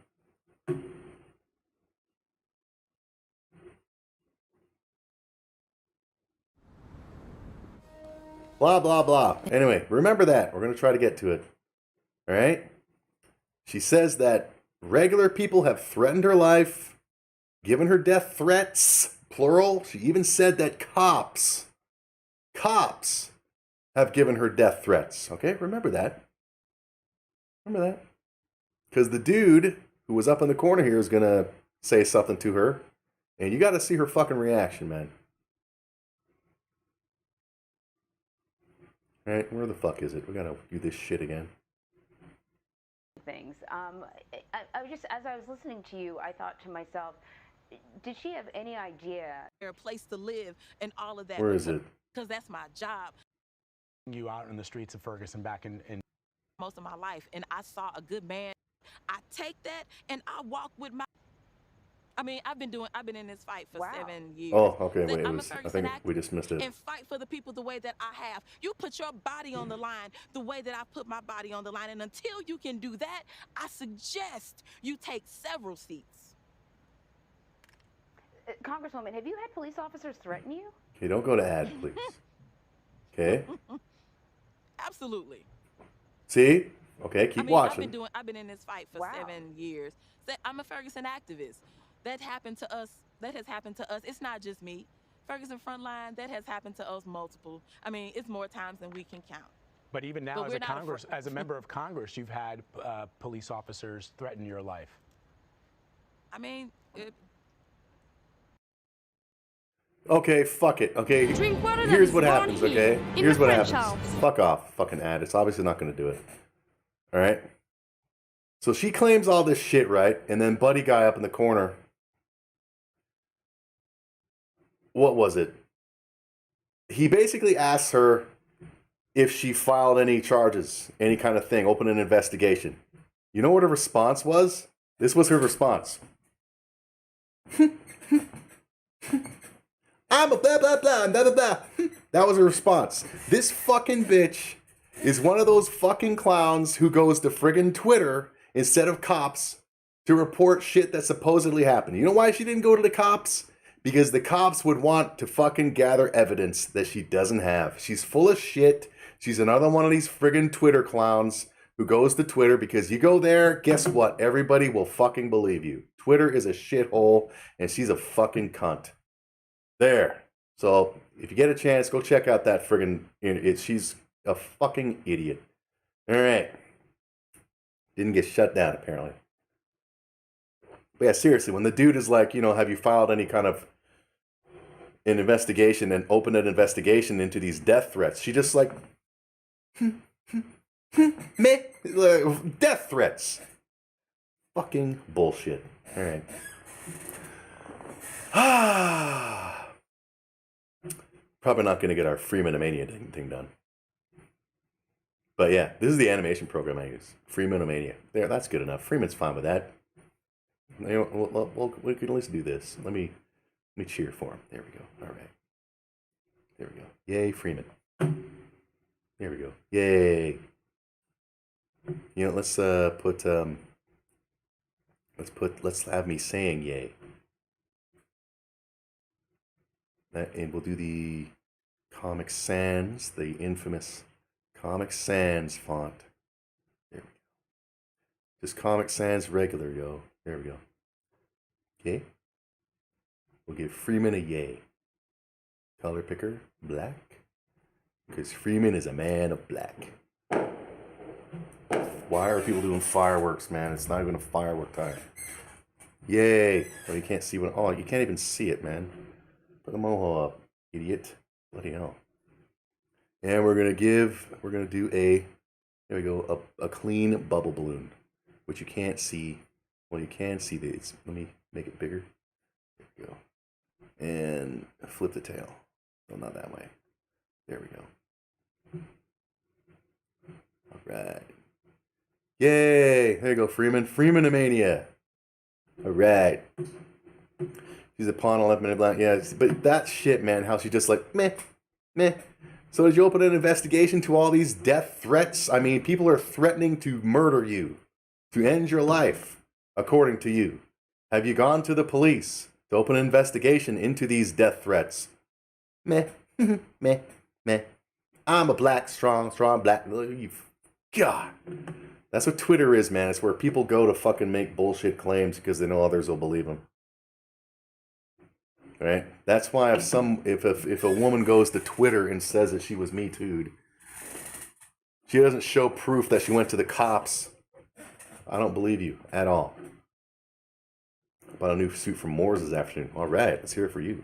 Blah, blah, blah. Anyway, remember that. We're going to try to get to it. All right? She says that regular people have threatened her life, given her death threats, plural. She even said that cops have given her death threats. Okay? Remember that. Remember that. Because the dude who was up in the corner here is going to say something to her. And you got to see her fucking reaction, man. All right, where the fuck is it? We got to do this shit again. Things. I was just, as I was listening to you, I thought to myself, did she have any idea? A place to live and all of that. Where is it? Because that's my job. You out in the streets of Ferguson back in most of my life, and I saw a good man. I take that and I walk with my. I mean, I've been in this fight for 7 years. Oh, okay. Wait, I think we just missed it. And fight for the people the way that I have. You put your body on the line the way that I put my body on the line. And until you can do that, I suggest you take several seats. Congresswoman, have you had police officers threaten you? Okay, don't go to ad, please. Okay? Absolutely. See? Okay, keep watching. I've been in this fight for 7 years. I'm a Ferguson activist. That happened to us. That has happened to us. It's not just me. Ferguson Frontline, that has happened to us multiple. I mean, it's more times than we can count. But even now, as a member of Congress, you've had police officers threaten your life. I mean, Okay, fuck it. Okay, here's what happens, okay? Here's what happens. Fuck off, fucking ad. It's obviously not going to do it. All right? So she claims all this shit, right? And then buddy guy up in the corner, what was it? He basically asks her if she filed any charges, any kind of thing, open an investigation. You know what her response was? This was her response. I'm a blah, blah, blah, blah, blah, blah. That was her response. This fucking bitch is one of those fucking clowns who goes to friggin' Twitter instead of cops to report shit that supposedly happened. You know why she didn't go to the cops? Because the cops would want to fucking gather evidence that she doesn't have. She's full of shit. She's another one of these friggin' Twitter clowns who goes to Twitter because you go there, guess what? Everybody will fucking believe you. Twitter is a shithole and she's a fucking cunt. There. So if you get a chance, go check out that friggin'. She's a fucking idiot. All right. Didn't get shut down apparently. But yeah, seriously, when the dude is like, you know, have you filed any kind of an investigation and opened an investigation into these death threats? She just like, death threats. Fucking bullshit. All right. Probably not going to get our Freeman-omania thing done. But yeah, this is the animation program I use. Freeman-omania. There, that's good enough. Freeman's fine with that. You know, we can at least do this. Let me cheer for him. There we go. All right. There we go. Yay, Freeman. There we go. Yay. You You know, let's have me saying yay. And we'll do the Comic Sans, the infamous Comic Sans font. There we go. Just Comic Sans regular, yo. There we go. Okay. We'll give Freeman a yay. Color picker, black. Because Freeman is a man of black. Why are people doing fireworks, man? It's not even a firework time. Yay! Oh, you can't see what. Oh, you can't even see it, man. Put the mohole up, idiot. Bloody hell. And we're gonna do a, there we go, a clean bubble balloon, which you can't see. Well, you can see these. Let me make it bigger. There we go. And flip the tail. No, not that way. There we go. All right. Yay! There you go, Freeman. Freeman-a-mania. All right. She's a pawn 11 minute blind. Yeah, but that shit, man, how she just like, meh, meh. So did you open an investigation to all these death threats? I mean, people are threatening to murder you, to end your life, according to you. Have you gone to the police to open an investigation into these death threats? Meh, meh, meh. I'm a black, strong black. God. That's what Twitter is, man. It's where people go to fucking make bullshit claims because they know others will believe them. Right? That's why if a woman goes to Twitter and says that she was Me Too'd, she doesn't show proof that she went to the cops, I don't believe you at all. I bought a new suit from Moore's this afternoon. All right, let's hear it for you.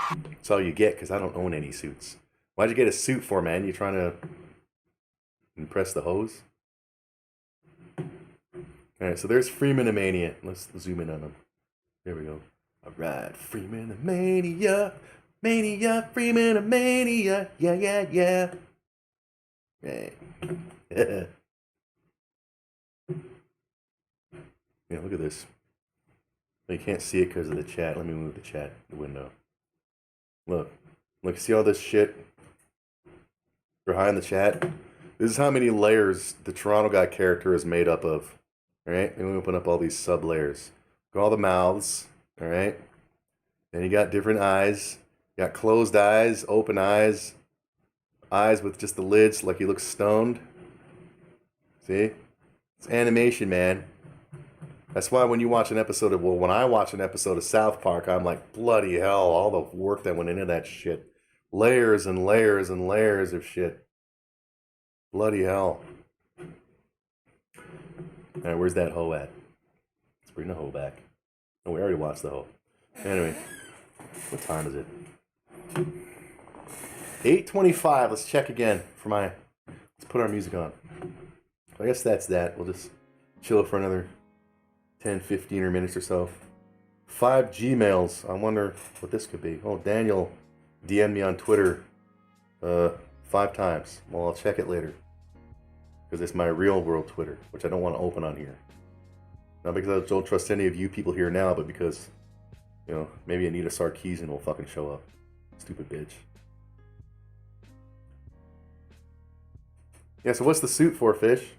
That's all you get because I don't own any suits. Why'd you get a suit for, man? You trying to impress the hoes? All right, so there's Freeman-a-mania. Let's zoom in on him. There we go. All right, Freeman-a-mania, mania, Freeman-a-mania, yeah, yeah, yeah. Right. Yeah, look at this. You can't see it because of the chat. Let me move the window. Look, see all this shit behind the chat? This is how many layers the Toronto Guy character is made up of. All right, and we open up all these sub layers. Got all the mouths. All right. Then you got different eyes. You got closed eyes, open eyes, eyes with just the lids like he looks stoned. See? It's animation, man. That's why when you watch an episode of, when I watch an episode of South Park, I'm like, bloody hell, all the work that went into that shit. Layers and layers and layers of shit. Bloody hell. All right, where's that hoe at? Let's bring the hoe back. Oh, we already watched the hoe. Anyway, what time is it? 8:25. Let's check again for let's put our music on. I guess that's that. We'll just chill for another 10, 15 minutes or so. 5 Gmails. I wonder what this could be. Oh, Daniel DM'd me on Twitter 5 times. Well, I'll check it later. Because it's my real world Twitter, which I don't want to open on here. Not because I don't trust any of you people here now, but because, maybe Anita Sarkeesian will fucking show up. Stupid bitch. Yeah, so what's the suit for, Fish?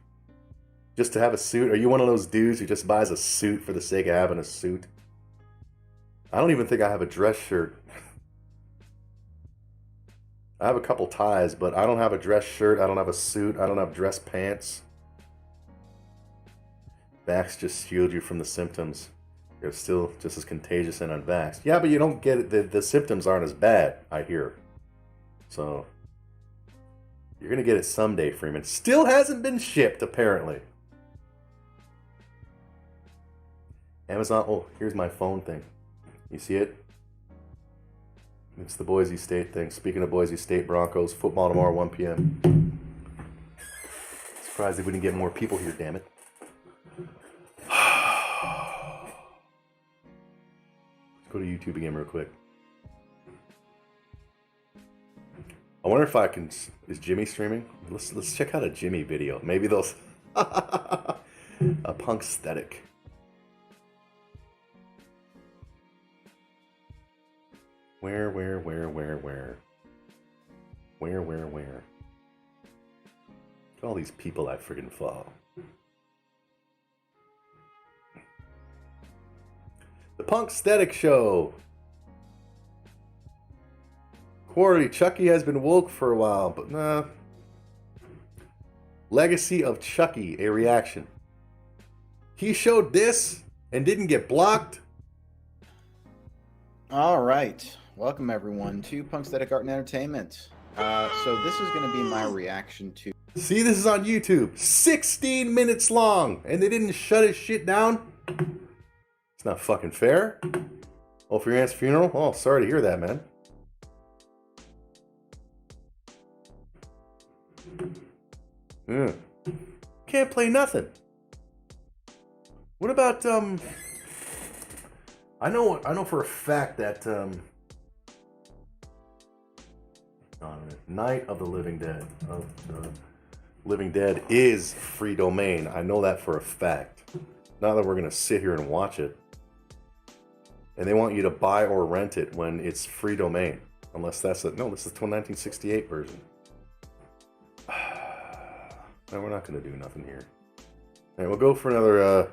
Just to have a suit? Are you one of those dudes who just buys a suit for the sake of having a suit? I don't even think I have a dress shirt. I have a couple ties, but I don't have a dress shirt. I don't have a suit. I don't have dress pants. Vax just shield you from the symptoms. You're still just as contagious and unvaxxed. Yeah, but you don't get it. The symptoms aren't as bad, I hear. So, you're going to get it someday, Freeman. Still hasn't been shipped, apparently. Amazon. Oh, here's my phone thing. You see it? It's the Boise State thing. Speaking of Boise State Broncos, football tomorrow, 1 p.m. Surprised if we didn't get more people here, damn it. Let's go to YouTube again real quick. I wonder if I can... Is Jimmy streaming? Let's check out a Jimmy video. Maybe those... A punk aesthetic. Where? All these people I friggin' follow. The Punk Static Show. Quarry, Chucky has been woke for a while, but nah. Legacy of Chucky, a reaction. He showed this and didn't get blocked. All right. Welcome, everyone, to Punk Static Art and Entertainment. So this is going to be my reaction to... See, this is on YouTube. 16 minutes long, and they didn't shut his shit down? It's not fucking fair. Oh, for your aunt's funeral? Oh, sorry to hear that, man. Can't play nothing. What about, I know for a fact that, Night of the Living Dead, is free domain. I know that for a fact. Not that we're gonna sit here and watch it. And they want you to buy or rent it when it's free domain. Unless that's no, this is the 1968 version. No, we're not gonna do nothing here. Alright, we'll go for another,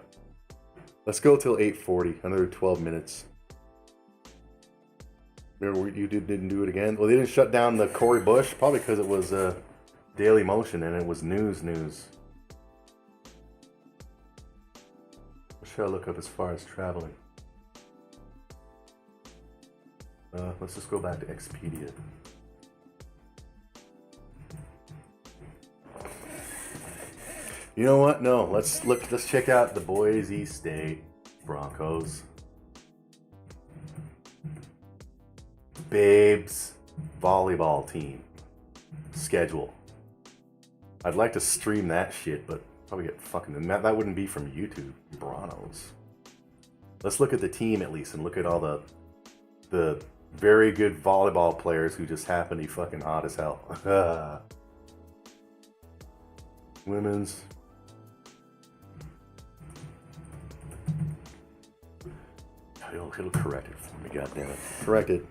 let's go till 8:40, another 12 minutes. Remember, you didn't do it again? Well, they didn't shut down the Cory Bush, probably because it was Daily Motion and it was news. What should I look up as far as traveling? Let's just go back to Expedia. You know what? No, let's check out the Boise State Broncos. Babes volleyball team schedule. I'd like to stream that shit, but probably get fucking, and that wouldn't be from YouTube. Bronos. Let's look at the team at least and look at all the very good volleyball players who just happen to be fucking hot as hell. Women's. It'll correct it for me, goddammit. Correct it.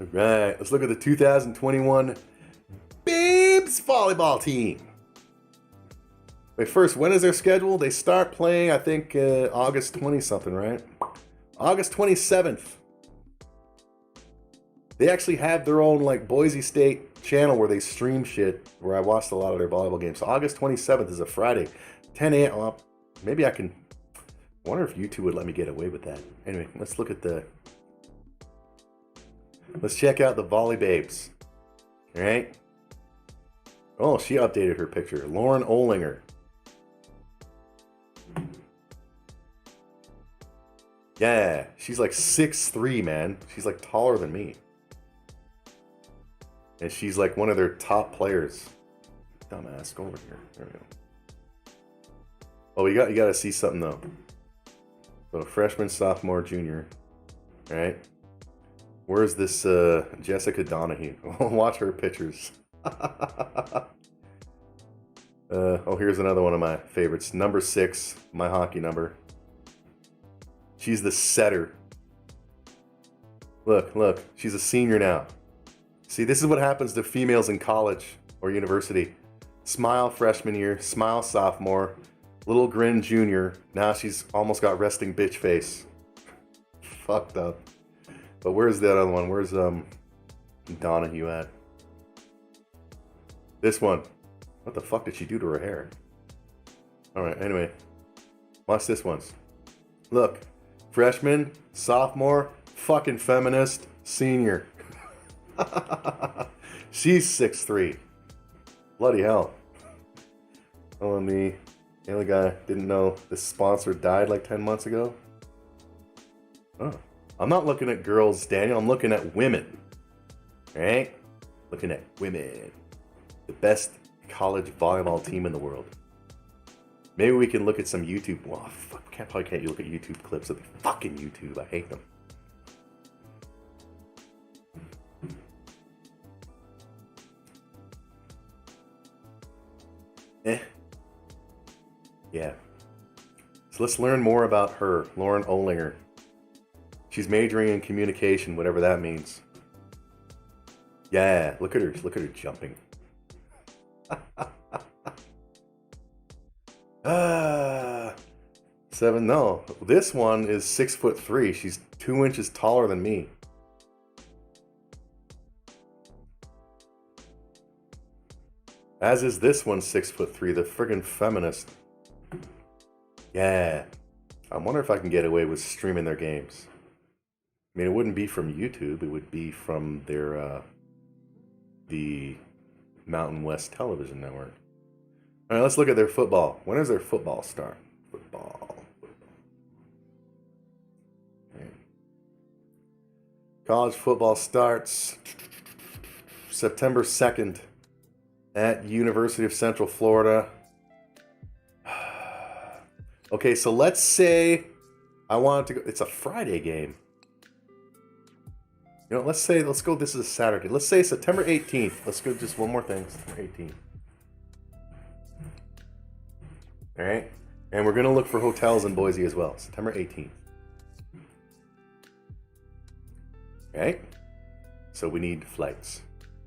Alright, let's look at the 2021 Babes volleyball team. Wait, first, when is their schedule? They start playing, I think, August 20-something, right? August 27th. They actually have their own, like, Boise State channel where they stream shit, where I watched a lot of their volleyball games. So August 27th is a Friday, 10 a.m. Well, maybe I can... I wonder if YouTube would let me get away with that. Anyway, let's look at the... Let's check out the Volley Babes. Alright? Oh, she updated her picture. Lauren Olinger. Yeah, she's like 6'3", man. She's like taller than me. And she's like one of their top players. Dumbass, go over here. There we go. Oh, you got to see something though. So freshman, sophomore, junior. Alright? Where's this Jessica Donahue? Watch her pictures. Oh, here's another one of my favorites. Number 6, my hockey number. She's the setter. Look. She's a senior now. See, this is what happens to females in college or university. Smile freshman year, smile sophomore, little grin junior. Now she's almost got resting bitch face. Fucked up. But where's that other one? Where's Donahue at? This one. What the fuck did she do to her hair? Alright, anyway. Watch this one. Look. Freshman, sophomore, fucking feminist, senior. She's 6'3". Bloody hell. Oh, and the other guy didn't know this sponsor died like 10 months ago. Oh. I'm not looking at girls, Daniel. I'm looking at women. Alright? Looking at women. The best college volleyball team in the world. Maybe we can look at some YouTube. Well, fuck, probably can't you look at YouTube clips of fucking YouTube. I hate them. Yeah. So let's learn more about her, Lauren Olinger. She's majoring in communication, whatever that means. Yeah, look at her. Look at her jumping. Ah, 7. No, this one is 6'3". She's 2 inches taller than me. As is this one, 6'3", the friggin' feminist. Yeah. I wonder if I can get away with streaming their games. I mean, it wouldn't be from YouTube. It would be from their, the Mountain West Television Network. All right, let's look at their football. When does their football start? Football. Okay. College football starts September 2nd at University of Central Florida. Okay, so let's say I wanted to go. It's a Friday game. You know, let's go. This is a Saturday. Let's say September 18th. Let's go. Just one more thing. September 18th. All right, and we're gonna look for hotels in Boise as well. September 18th. All right. So we need flights.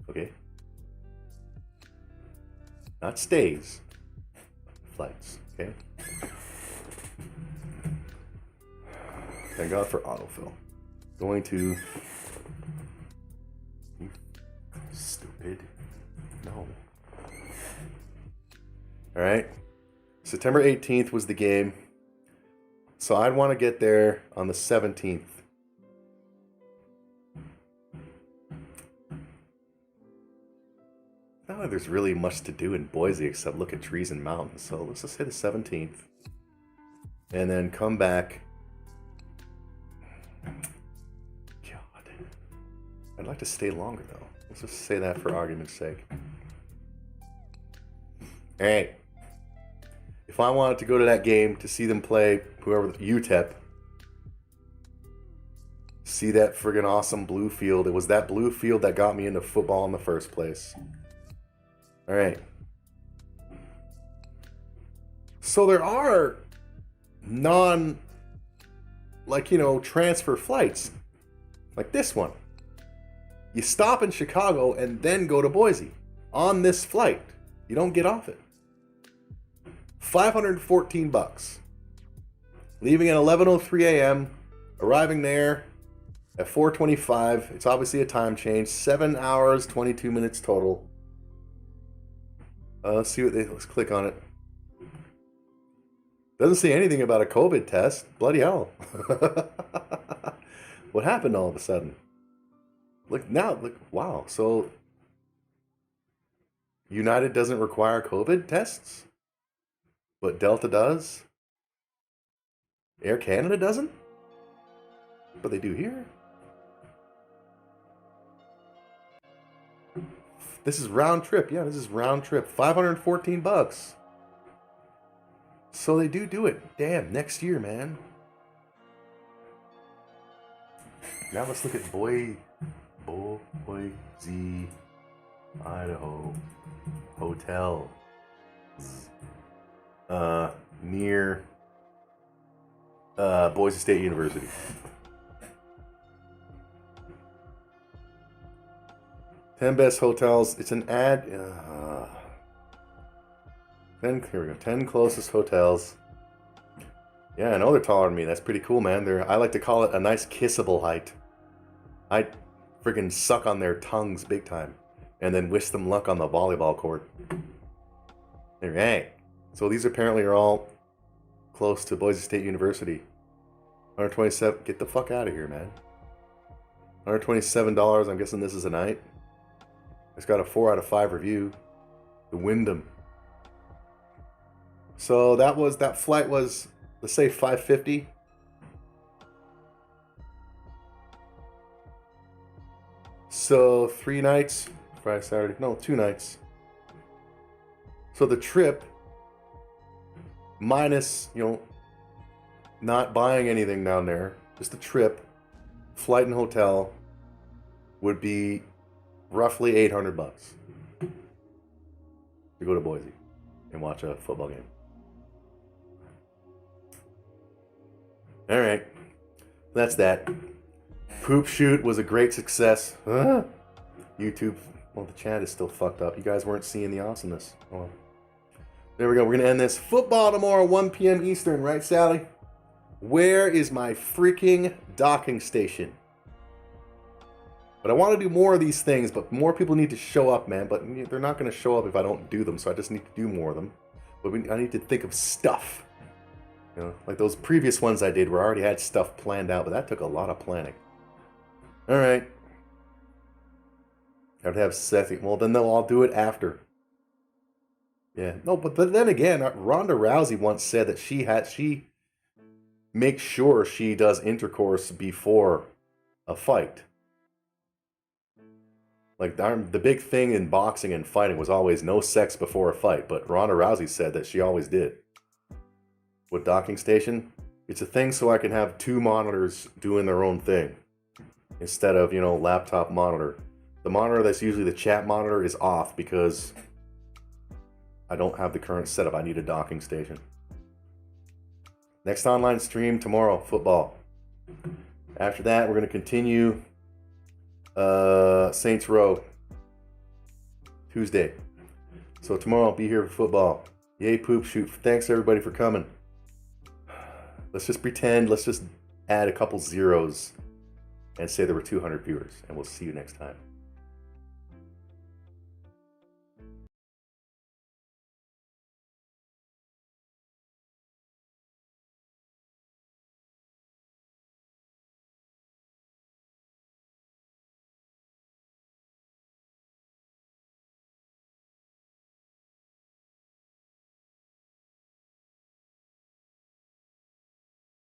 Okay. Not stays. Flights. Okay. Thank God for autofill. Going to... You stupid. No. Alright. September 18th was the game. So I'd want to get there on the 17th. Not like there's really much to do in Boise except look at trees and mountains. So let's just say the 17th. And then come back. God. I'd like to stay longer though. Let's just say that for argument's sake. Alright. If I wanted to go to that game to see them play whoever, UTEP, see that friggin' awesome blue field. It was that blue field that got me into football in the first place. Alright. So there are transfer flights. Like this one. You stop in Chicago and then go to Boise on this flight. You don't get off it. $514. Leaving at 11:03 a.m. Arriving there at 4:25. It's obviously a time change. 7 hours, 22 minutes total. Let's see let's click on it. Doesn't say anything about a COVID test. Bloody hell. What happened all of a sudden? Look, wow. So United doesn't require COVID tests, but Delta does? Air Canada doesn't? But they do here? This is round trip. Yeah, this is round trip. $514. So they do it. Damn, next year, man. Now let's look at Boise, Idaho. Hotel. Near Boise State University. Ten best hotels. It's an ad. Here we go. 10 closest hotels. Yeah, I know they're taller than me. That's pretty cool, man. I like to call it a nice kissable height. I friggin' suck on their tongues big time, and then wish them luck on the volleyball court. All right. So these apparently are all close to Boise State University. 127. Get the fuck out of here, man. $127. I'm guessing this is a night. It's got a 4 out of 5 review. The Wyndham. So that flight was, let's say, $550. So 3 nights, Friday, Saturday. No, 2 nights. So the trip minus, not buying anything down there, just the trip, flight and hotel would be roughly $800 to go to Boise and watch a football game. All right, that's that. Poop Shoot was a great success. YouTube, well, the chat is still fucked up. You guys weren't seeing the awesomeness. Oh, well. There we go. We're going to end this. Football tomorrow, 1 p.m. Eastern, right, Sally? Where is my freaking docking station? But I want to do more of these things, but more people need to show up, man. But they're not going to show up if I don't do them, so I just need to do more of them. But I need to think of stuff. You know, like those previous ones I did where I already had stuff planned out, but that took a lot of planning. All right. I would have Seth. Well, then they'll all do it after. Yeah. No, but then again, Ronda Rousey once said that she makes sure she does intercourse before a fight. Like, the big thing in boxing and fighting was always no sex before a fight, but Ronda Rousey said that she always did. With docking station, it's a thing so I can have two monitors doing their own thing instead of, you know, laptop monitor. The monitor that's usually the chat monitor is off because I don't have the current setup. I need a docking station. Next online stream tomorrow, football. After that, we're going to continue Saints Row Tuesday. So tomorrow I'll be here for football. Yay, poop shoot. Thanks everybody for coming. Let's just pretend, let's just add a couple zeros and say there were 200 viewers, and we'll see you next time.